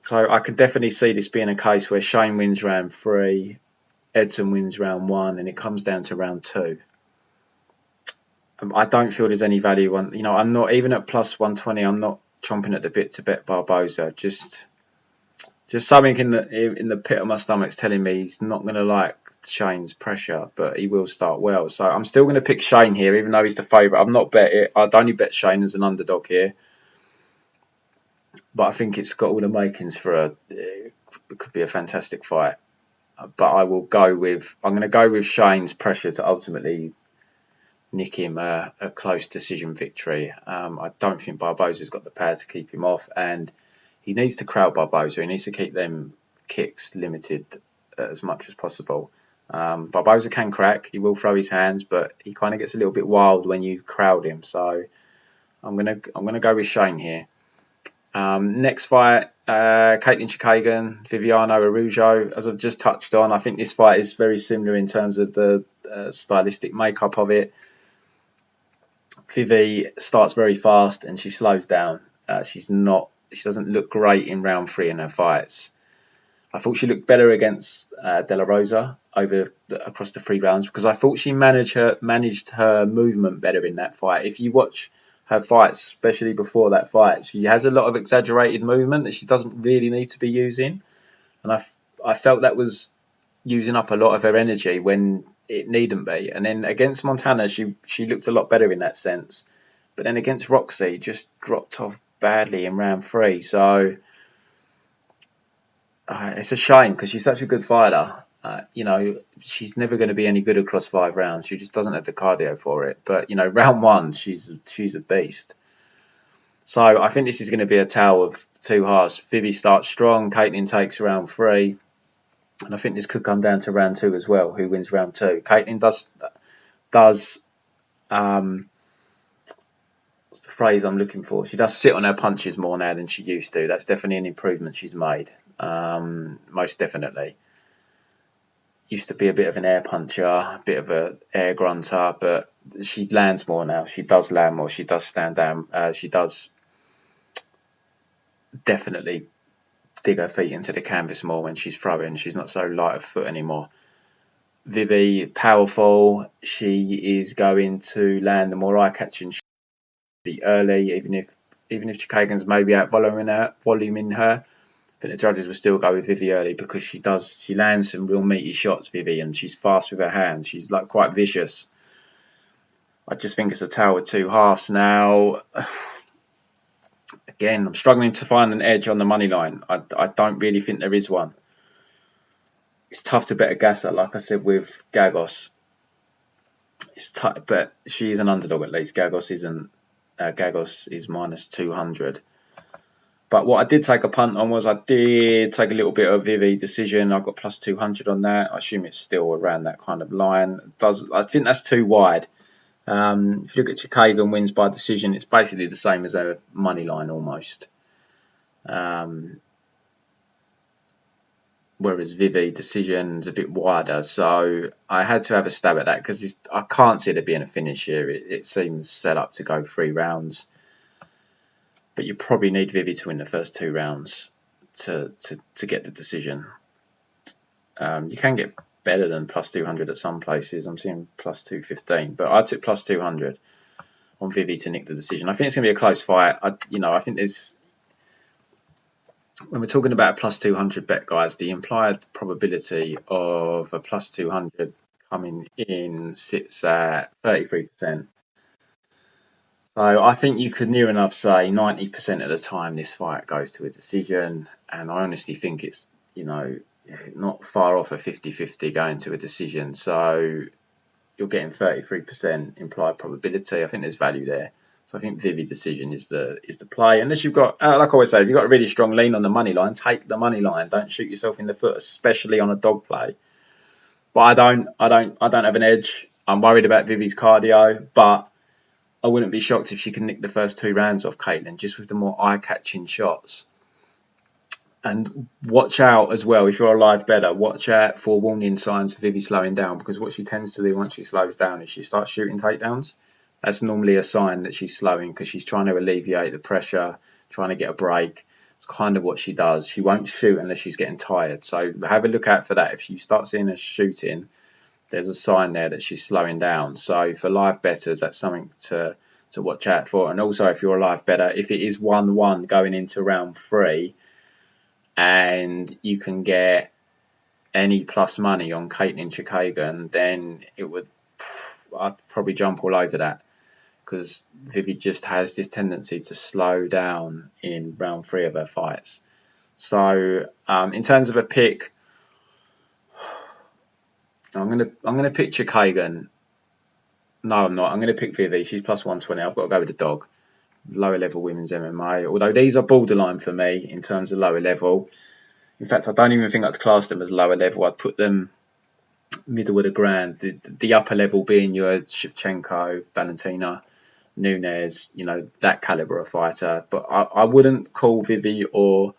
So I could definitely see this being a case where Shane wins round 3, Edson wins round 1, and it comes down to round 2. I don't feel there's any value on, I'm not, even at plus 120, I'm not chomping at the bit to bet Barboza. Just something in the pit of my stomach's telling me he's not going to like Shane's pressure, but he will start well. So I'm still going to pick Shane here, even though he's the favourite. I'm not bet it. I'd only bet Shane as an underdog here. But I think it's got all the makings for it could be a fantastic fight. But I'm going to go with Shane's pressure to ultimately nick him a close decision victory. I don't think Barboza's got the power to keep him off, and he needs to crowd Barboza. He needs to keep them kicks limited as much as possible. Barboza can crack. He will throw his hands, but he kind of gets a little bit wild when you crowd him. So I'm gonna go with Shane here. Next fight, Katlyn Chookagian, Viviane Araújo. As I've just touched on, I think this fight is very similar in terms of the stylistic makeup of it. Vivi starts very fast and she slows down. She doesn't look great in round 3 in her fights. I thought she looked better against De La Rosa across the 3 rounds, because I thought she managed her movement better in that fight. If you watch her fights, especially before that fight, she has a lot of exaggerated movement that she doesn't really need to be using, and I felt that was using up a lot of her energy when it needn't be. And then against Montana, she looked a lot better in that sense, but then against Roxy, just dropped off badly in round 3. So it's a shame, because she's such a good fighter. She's never going to be any good across 5 rounds. She just doesn't have the cardio for it. But round 1, she's a beast. So I think this is going to be a tale of two halves. Vivi starts strong. Katlyn takes round 3, and I think this could come down to round 2 as well. Who wins round 2? Katlyn does what's the phrase I'm looking for? She does sit on her punches more now than she used to. That's definitely an improvement she's made. Most definitely. Used to be a bit of an air puncher, a bit of an air grunter, but she lands more now. She does land more. She does stand down. She does definitely dig her feet into the canvas more when she's throwing. She's not so light of foot anymore. Vivi, powerful. She is going to land the more eye-catching early, even if Chookagian's maybe out voluming her. I think the judges will still go with Vivi early, because she lands some real meaty shots, Vivi, and she's fast with her hands. She's like quite vicious. I just think it's a tale with two halves now. Again, I'm struggling to find an edge on the money line. I don't really think there is one. It's tough to bet a gasser, like I said with Gagos. It's tough, but she is an underdog at least. Gagos isn't. Gagos is minus 200. But what I did take a punt on was I did take a little bit of Vivi decision. I got plus 200 on that. I assume it's still around that kind of line. I think that's too wide. If you look at Chookagian wins by decision, it's basically the same as a money line almost. Whereas Vivi decision's a bit wider. So I had to have a stab at that, because I can't see there being a finish here. It seems set up to go 3 rounds. But you probably need Vivi to win the first 2 rounds to get the decision. You can get better than plus 200 at some places. I'm seeing plus 215, but I took plus 200 on Vivi to nick the decision. I think it's going to be a close fight. I think there's, when we're talking about a plus 200 bet, guys, the implied probability of a plus 200 coming in sits at 33%. So I think you could near enough say 90% of the time this fight goes to a decision, and I honestly think it's, not far off a 50-50 going to a decision. So you're getting 33% implied probability. I think there's value there. So I think Vivi decision is the play. Unless you've got, like I always say, if you've got a really strong lean on the money line, take the money line. Don't shoot yourself in the foot, especially on a dog play. But I don't have an edge. I'm worried about Vivi's cardio, but I wouldn't be shocked if she can nick the first 2 rounds off Katlyn, just with the more eye-catching shots. And watch out as well, if you're a live bettor, watch out for warning signs of Vivi slowing down, because what she tends to do once she slows down is she starts shooting takedowns. That's normally a sign that she's slowing, because she's trying to alleviate the pressure, trying to get a break. It's kind of what she does. She won't shoot unless she's getting tired. So have a look out for that. If you start seeing her shooting, there's a sign there that she's slowing down. So for live bettors, that's something to watch out for. And also, if you're a live bettor, if it is 1-1 going into round 3, and you can get any plus money on Katlyn Chookagian, then I'd probably jump all over that, because Vivi just has this tendency to slow down in round 3 of her fights. So in terms of a pick, I'm gonna pick Chookagian. No, I'm not. I'm gonna pick Vivi. She's plus 120. I've got to go with the dog. Lower level women's MMA, although these are borderline for me in terms of lower level. In fact, I don't even think I'd class them as lower level. I'd put them middle of the ground. The upper level being your Shevchenko, Valentina, Muniz, that caliber of fighter. But I wouldn't call Vivi or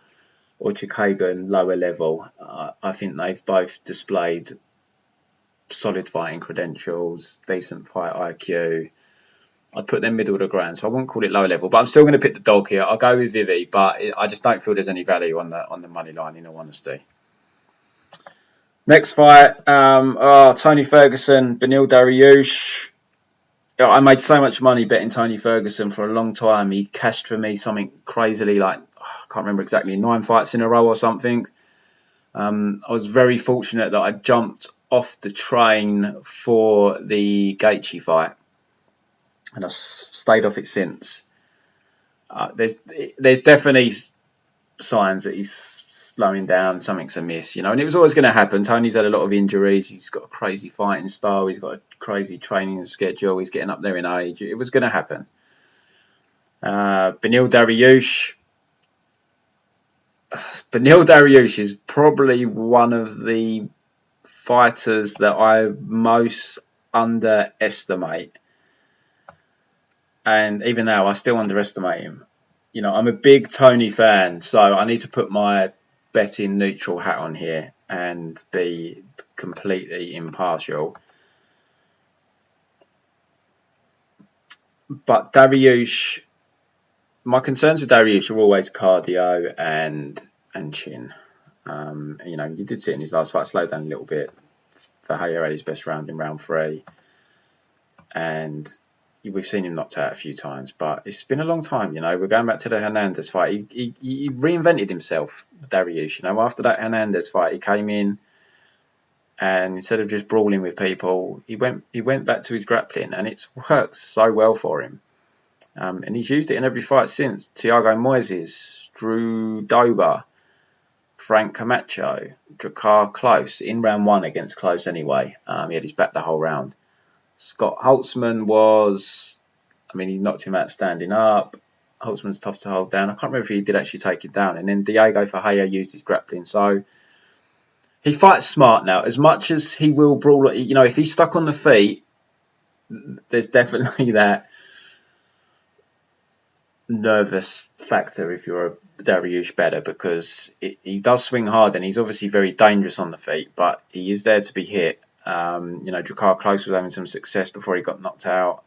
Chookagian lower level. I think they've both displayed solid fighting credentials, decent fight IQ. I'd put them middle of the ground, so I wouldn't call it low level. But I'm still going to pick the dog here. I'll go with Vivi, but I just don't feel there's any value on the money line, in all honesty. Next fight, Tony Ferguson, Beneil Dariush. I made so much money betting Tony Ferguson for a long time. He cashed for me something crazily, like, I can't remember exactly, 9 fights in a row or something. I was very fortunate that I jumped off the train for the Gaethje fight, and I've stayed off it since. There's definitely signs that he's slowing down, something's amiss, and it was always going to happen. Tony's had a lot of injuries, he's got a crazy fighting style, he's got a crazy training schedule, he's getting up there in age. It was going to happen. Beneil Dariush is probably one of the fighters that I most underestimate. And even now, I still underestimate him. I'm a big Tony fan, so I need to put my betting neutral hat on here and be completely impartial. But Dariush, my concerns with Dariush are always cardio and chin. You did see it in his last fight, slowed down a little bit. Ferreira had his best round in round 3. And we've seen him knocked out a few times, but it's been a long time. We're going back to the Hernandez fight. He reinvented himself, Dariush. After that Hernandez fight, he came in, and instead of just brawling with people, he went back to his grappling, and it's worked so well for him. And he's used it in every fight since. Thiago Moises, Drew Dober, Frank Camacho, Drakkar Klose in round 1 against Klose anyway. He had his back the whole round. Scott Holtzman he knocked him out standing up. Holtzman's tough to hold down. I can't remember if he did actually take him down. And then Diego Ferreira used his grappling. So he fights smart now. As much as he will brawl, if he's stuck on the feet, there's definitely that nervous factor if you're a Dariush bettor, because he does swing hard and he's obviously very dangerous on the feet, but he is there to be hit. Drakkar Klose was having some success before he got knocked out.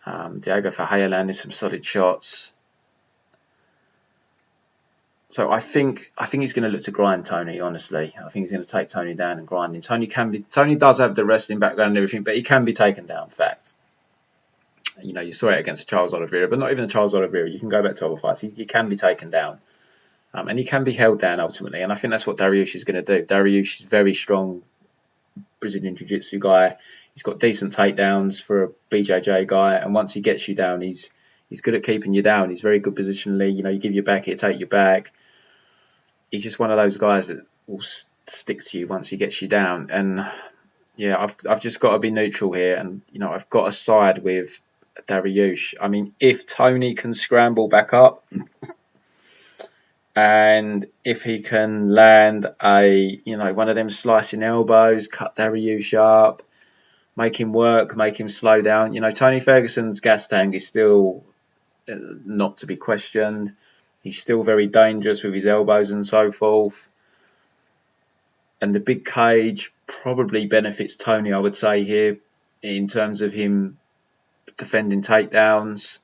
Diego Ferreira landed some solid shots. So I think he's going to look to grind Tony, honestly. I think he's going to take Tony down and grind him. Tony does have the wrestling background and everything, but he can be taken down, fact. You saw it against Charles Oliveira, but not even Charles Oliveira. You can go back to other fights. He can be taken down. And he can be held down ultimately. And I think that's what Dariush is going to do. Dariush is very strong Brazilian Jiu-Jitsu guy. He's got decent takedowns for a BJJ guy, and once he gets you down, he's good at keeping you down. He's very good positionally. You give your back, he'll take your back. He's just one of those guys that will stick to you once he gets you down. And yeah, I've just got to be neutral here, and I've got to side with Dariush. I mean, if Tony can scramble back up, and if he can land one of them slicing elbows, cut Dariush up, make him work, make him slow down. Tony Ferguson's gas tank is still not to be questioned. He's still very dangerous with his elbows and so forth. And the big cage probably benefits Tony, I would say, here in terms of him defending takedowns,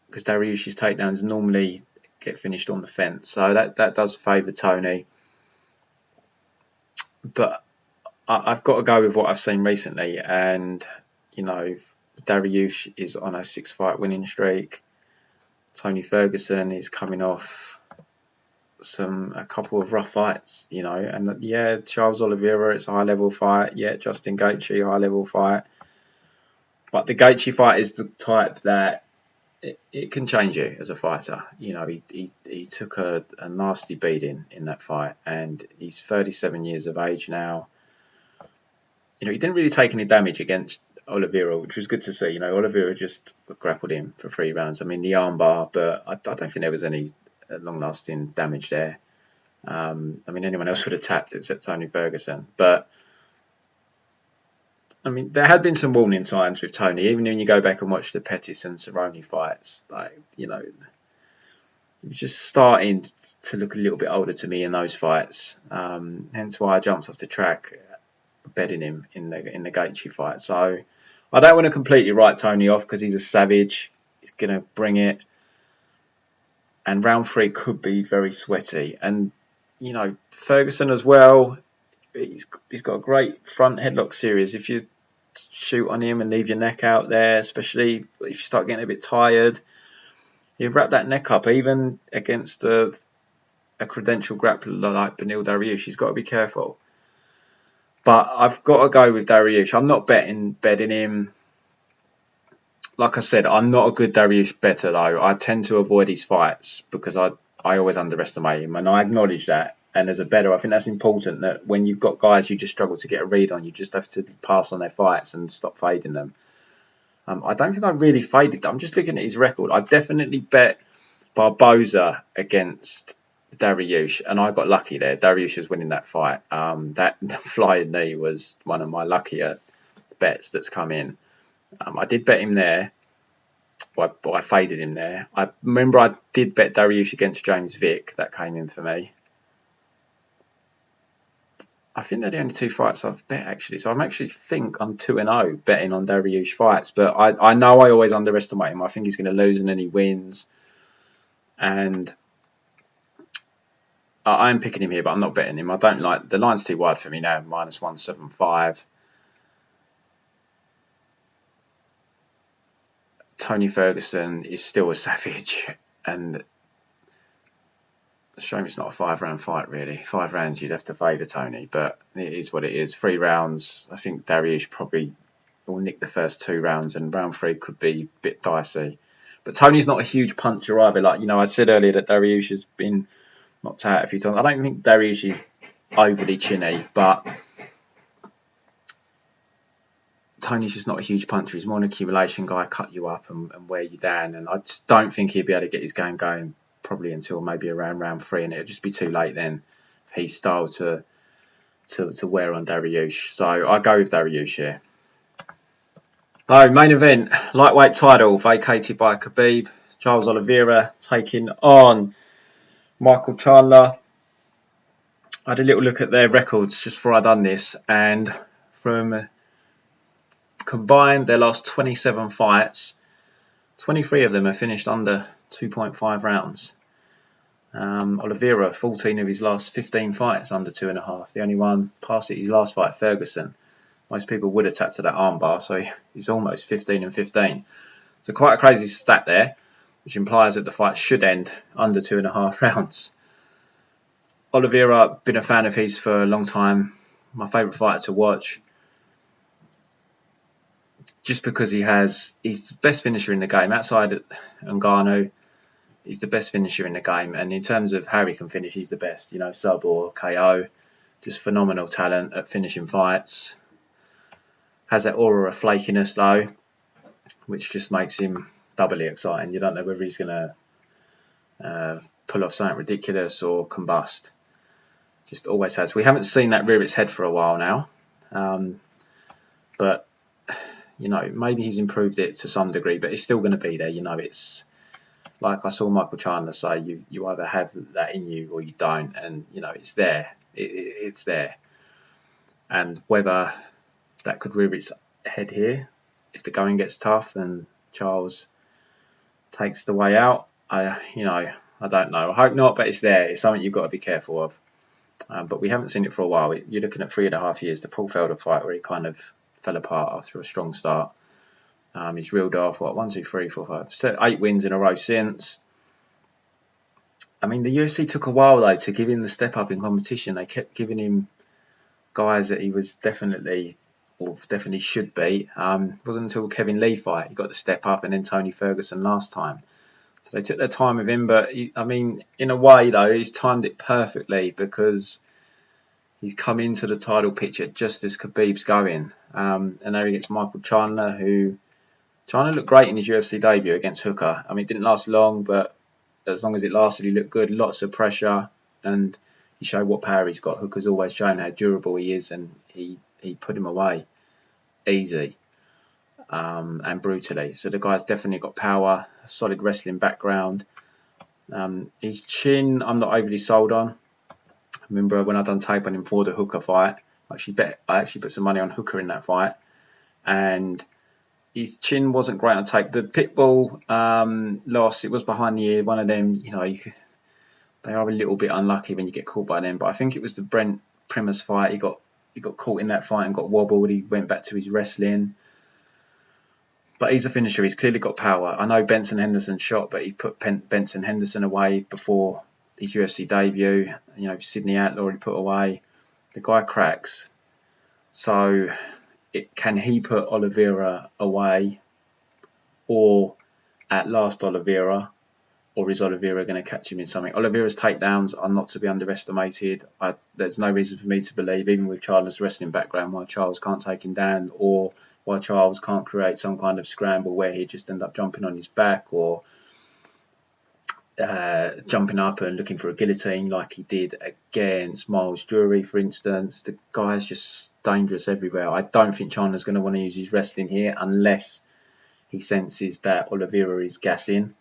because Dariush's takedowns normally get finished on the fence. So that does favour Tony. But I've got to go with what I've seen recently. And, Dariush is on a 6-fight winning streak. Tony Ferguson is coming off a couple of rough fights, and Charles Oliveira, it's a high level fight. Justin Gaethje, high level fight. But the Gaethje fight is the type that it can change you as a fighter. He took a nasty beating in that fight, and he's 37 years of age now. He didn't really take any damage against Oliveira, which was good to see. Oliveira just grappled him for 3 rounds. I mean, the armbar, but I don't think there was any long-lasting damage there. Anyone else would have tapped except Tony Ferguson. But, there had been some warning signs with Tony. Even when you go back and watch the Pettis and Cerrone fights, he was just starting to look a little bit older to me in those fights. Hence why I jumped off the track betting him in the Gaethje fight. So I don't want to completely write Tony off because he's a savage. He's going to bring it. And round 3 could be very sweaty. And, Ferguson as well, he's got a great front headlock series. If you shoot on him and leave your neck out there, especially if you start getting a bit tired, you wrap that neck up, even against a credential grappler like Beneil Dariush. He's got to be careful. But I've got to go with Dariush. I'm not betting him. Like I said, I'm not a good Dariush better, though. I tend to avoid his fights because I always underestimate him, and I acknowledge that. And as a bettor, I think that's important, that when you've got guys you just struggle to get a read on, you just have to pass on their fights and stop fading them. I don't think I really faded them. I'm just looking at his record. I definitely bet Barboza against Dariush, and I got lucky there. Dariush was winning that fight. That flying knee was one of my luckier bets that's come in. I did bet him there, but I faded him there. I remember I did bet Dariush against James Vick. That came in for me. I think they're the only 2 fights I've bet, actually. So I'm 2-0 betting on Dariush fights. But I know I always underestimate him. I think he's going to lose and then he wins. And I'm picking him here, but I'm not betting him. I don't like... The line's too wide for me now, -175. Tony Ferguson is still a savage, and it's a shame it's not a 5-round fight, really. 5 rounds, you'd have to favour Tony, but it is what it is. 3 rounds, I think Dariush probably will nick the first 2 rounds, and round 3 could be a bit dicey. But Tony's not a huge puncher either. I said earlier that Dariush has been knocked out a few times. I don't think Dariush is overly chinny, but Tony's just not a huge puncher. He's more an accumulation guy, cut you up and wear you down. And I just don't think he'll be able to get his game going probably until maybe around round 3, and it'll just be too late then for his style to wear on Dariush. So I go with Dariush here. Main event, lightweight title vacated by Khabib. Charles Oliveira taking on Michael Chandler. I had a little look at their records just before I done this, and from combined their last 27 fights, 23 of them are finished under 2.5 rounds. Oliveira, 14 of his last 15 fights under 2.5. The only one past it, his last fight, Ferguson. Most people would have tapped to that armbar, so he's almost 15 and 15. So quite a crazy stat there, which implies that the fight should end under 2.5 rounds. Oliveira, been a fan of his for a long time. My favourite fighter to watch. Just because he's the best finisher in the game. Outside of Ngannou, he's the best finisher in the game. And in terms of how he can finish, he's the best. Sub or KO. Just phenomenal talent at finishing fights. Has that aura of flakiness, though. which just makes him doubly exciting. You don't know whether he's going to pull off something ridiculous or combust. Just always has. We haven't seen that rear its head for a while now, but maybe he's improved it to some degree, but it's still going to be there. It's like I saw Michael Chandler say, you either have that in you or you don't, and it's there. It's there, and whether that could rear its head here if the going gets tough and Charles takes the way out, I don't know. I hope not, but it's there. It's something you've got to be careful of. But we haven't seen it for a while. You're looking at 3.5 years. The Paul Felder fight where he kind of fell apart after a strong start. He's reeled off, 1, 2, 3, 4, 5, 8 wins in a row since. I mean, the UFC took a while, though, to give him the step up in competition. They kept giving him guys that he was definitely should beat. It wasn't until Kevin Lee fight he got the step up, and then Tony Ferguson last time. So they took their time with him, but in a way though, he's timed it perfectly because he's come into the title picture just as Khabib's going. And there he gets Michael Chandler, who Chandler looked great in his UFC debut against Hooker. I mean, it didn't last long, but as long as it lasted, he looked good. Lots of pressure, and he showed what power he's got. Hooker's always shown how durable he is, and he put him away easy. And brutally. So the guy's definitely got power, a solid wrestling background. His chin, I'm not overly sold on. I remember when I done tape on him for the Hooker fight, I actually put some money on Hooker in that fight, and his chin wasn't great on tape. The Pitbull loss, it was behind the ear. One of them, they are a little bit unlucky when you get caught by them. But I think it was the Brent Primus fight. He got caught in that fight and got wobbled. He went back to his wrestling. But he's a finisher. He's clearly got power. I know Benson Henderson shot, but he put Benson Henderson away before his UFC debut. Sydney Outlaw he put away. The guy cracks. So can he put Oliveira away, or at last Oliveira, or is Oliveira going to catch him in something? Oliveira's takedowns are not to be underestimated. There's no reason for me to believe, even with Chandler's wrestling background, why Charles can't take him down, or why Charles can't create some kind of scramble where he just end up jumping on his back or jumping up and looking for a guillotine like he did against Miles Jury, for instance. The guy's just dangerous everywhere. I don't think Chandler's going to want to use his wrestling here unless he senses that Oliveira is gassing.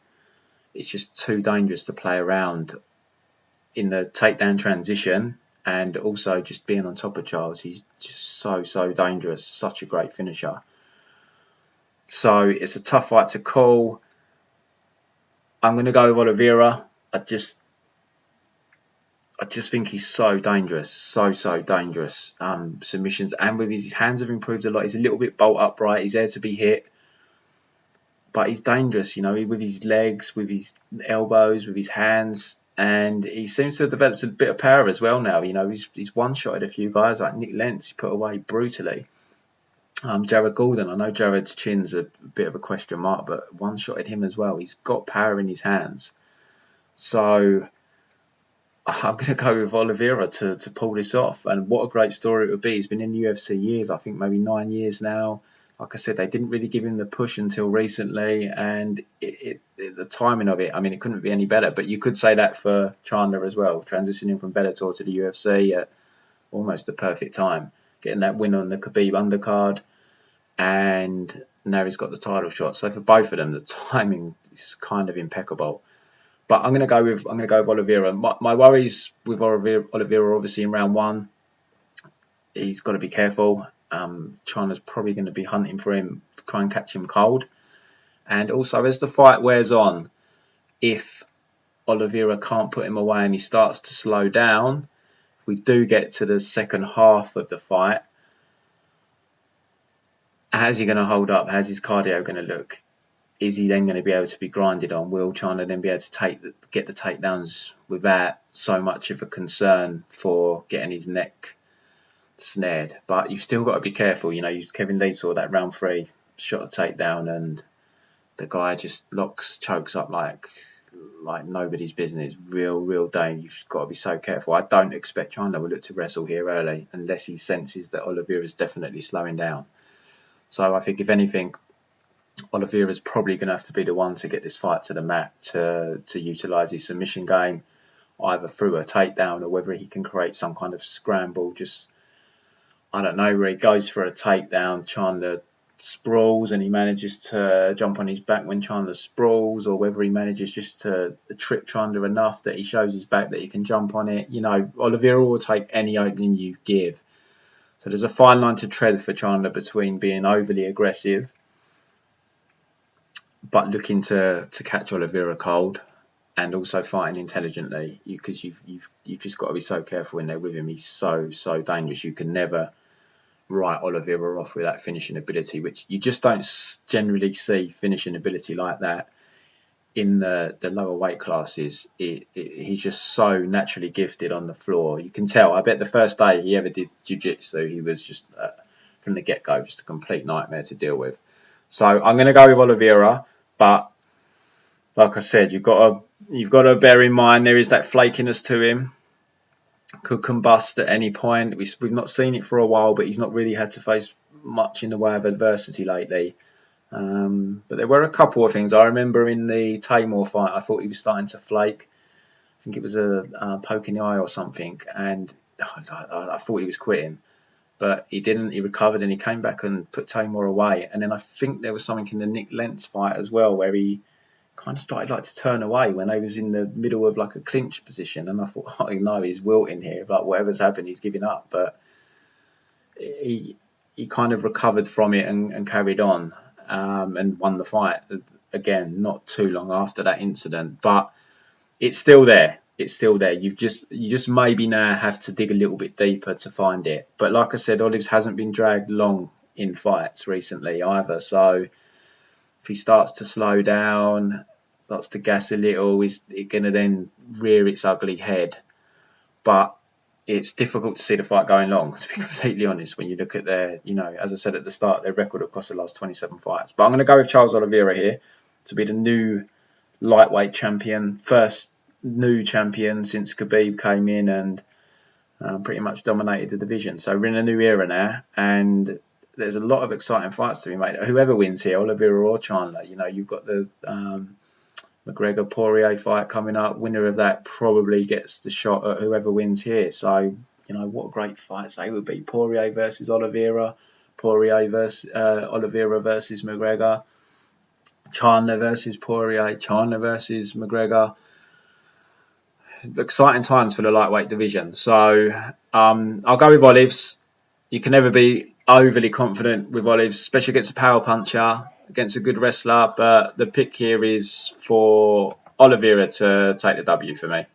It's just too dangerous to play around in the takedown transition and also just being on top of Charles. He's just so dangerous, such a great finisher. So it's a tough fight to call. I'm going to go with Oliveira. I just think he's so dangerous, so dangerous. Submissions, and with his hands have improved a lot. He's a little bit bolt upright. He's there to be hit. But he's dangerous, with his legs, with his elbows, with his hands. And he seems to have developed a bit of power as well now. He's one-shotted a few guys like Nick Lentz. He put away brutally. Jared Gordon, I know Jared's chin's a bit of a question mark, but one-shotted him as well. He's got power in his hands. So I'm going to go with Oliveira to pull this off. And what a great story it would be. He's been in the UFC years, I think maybe 9 years now. Like I said, they didn't really give him the push until recently, and the timing of it, it couldn't be any better. But you could say that for Chandler as well, transitioning from Bellator to the UFC at almost the perfect time, getting that win on the Khabib undercard, and now he's got the title shot. So for both of them, the timing is kind of impeccable. But I'm going to go with Oliveira. My worries with Oliveira, obviously in round one, he's got to be careful. Chandler's probably going to be hunting for him, try and catch him cold. And also, as the fight wears on, if Oliveira can't put him away and he starts to slow down, if we do get to the second half of the fight, how's he going to hold up? How's his cardio going to look? Is he then going to be able to be grinded on? Will Chandler then be able to get the takedowns without so much of a concern for getting his neck snared? But you've still got to be careful. Kevin Lee saw that round 3, shot a takedown, and the guy just chokes up like nobody's business. Real danger. You've got to be so careful. I don't expect Chandler will look to wrestle here early unless he senses that Oliveira is definitely slowing down. So I think if anything, Oliveira's probably going to have to be the one to get this fight to the mat to utilise his submission game, either through a takedown or whether he can create some kind of scramble. Just, I don't know, where he goes for a takedown, Chandler sprawls and he manages to jump on his back when Chandler sprawls, or whether he manages just to trip Chandler enough that he shows his back that he can jump on it. Oliveira will take any opening you give. So there's a fine line to tread for Chandler between being overly aggressive but looking to catch Oliveira cold, and also fighting intelligently, because you've just got to be so careful when they're with him. He's so dangerous. You can never write Oliveira off with that finishing ability, which you just don't generally see finishing ability like that in the lower weight classes. He's just so naturally gifted on the floor. You can tell. I bet the first day he ever did jiu-jitsu, he was just from the get-go just a complete nightmare to deal with. So I'm going to go with Oliveira, but like I said, you've got to bear in mind there is that flakiness to him. Could combust at any point. We've not seen it for a while, but he's not really had to face much in the way of adversity lately. But there were a couple of things. I remember in the Tamor fight, I thought he was starting to flake. I think it was a poke in the eye or something, and I thought he was quitting. But he didn't. He recovered and he came back and put Tamor away. And then I think there was something in the Nick Lentz fight as well where he kind of started to turn away when they was in the middle of a clinch position, and I thought, oh no, he's wilting here. Whatever's happened, he's giving up. But he kind of recovered from it and carried on, and won the fight again not too long after that incident. But it's still there. It's still there. You just maybe now have to dig a little bit deeper to find it. But like I said, Olives hasn't been dragged long in fights recently either. So if he starts to slow down, starts to gas a little, it's going to then rear its ugly head. But it's difficult to see the fight going long, to be completely honest, when you look at their, as I said at the start, their record across the last 27 fights. But I'm going to go with Charles Oliveira here to be the new lightweight champion, first new champion since Khabib came in and pretty much dominated the division. So we're in a new era now, and there's a lot of exciting fights to be made. Whoever wins here, Oliveira or Chandler, you've got the McGregor-Poirier fight coming up. Winner of that probably gets the shot at whoever wins here. So, what great fights they would be. Poirier versus Oliveira, Poirier versus Oliveira versus McGregor, Chandler versus Poirier, Chandler versus McGregor. Exciting times for the lightweight division. So I'll go with Olives. You can never be overly confident with Olives, especially against a power puncher, against a good wrestler. But the pick here is for Oliveira to take the W for me.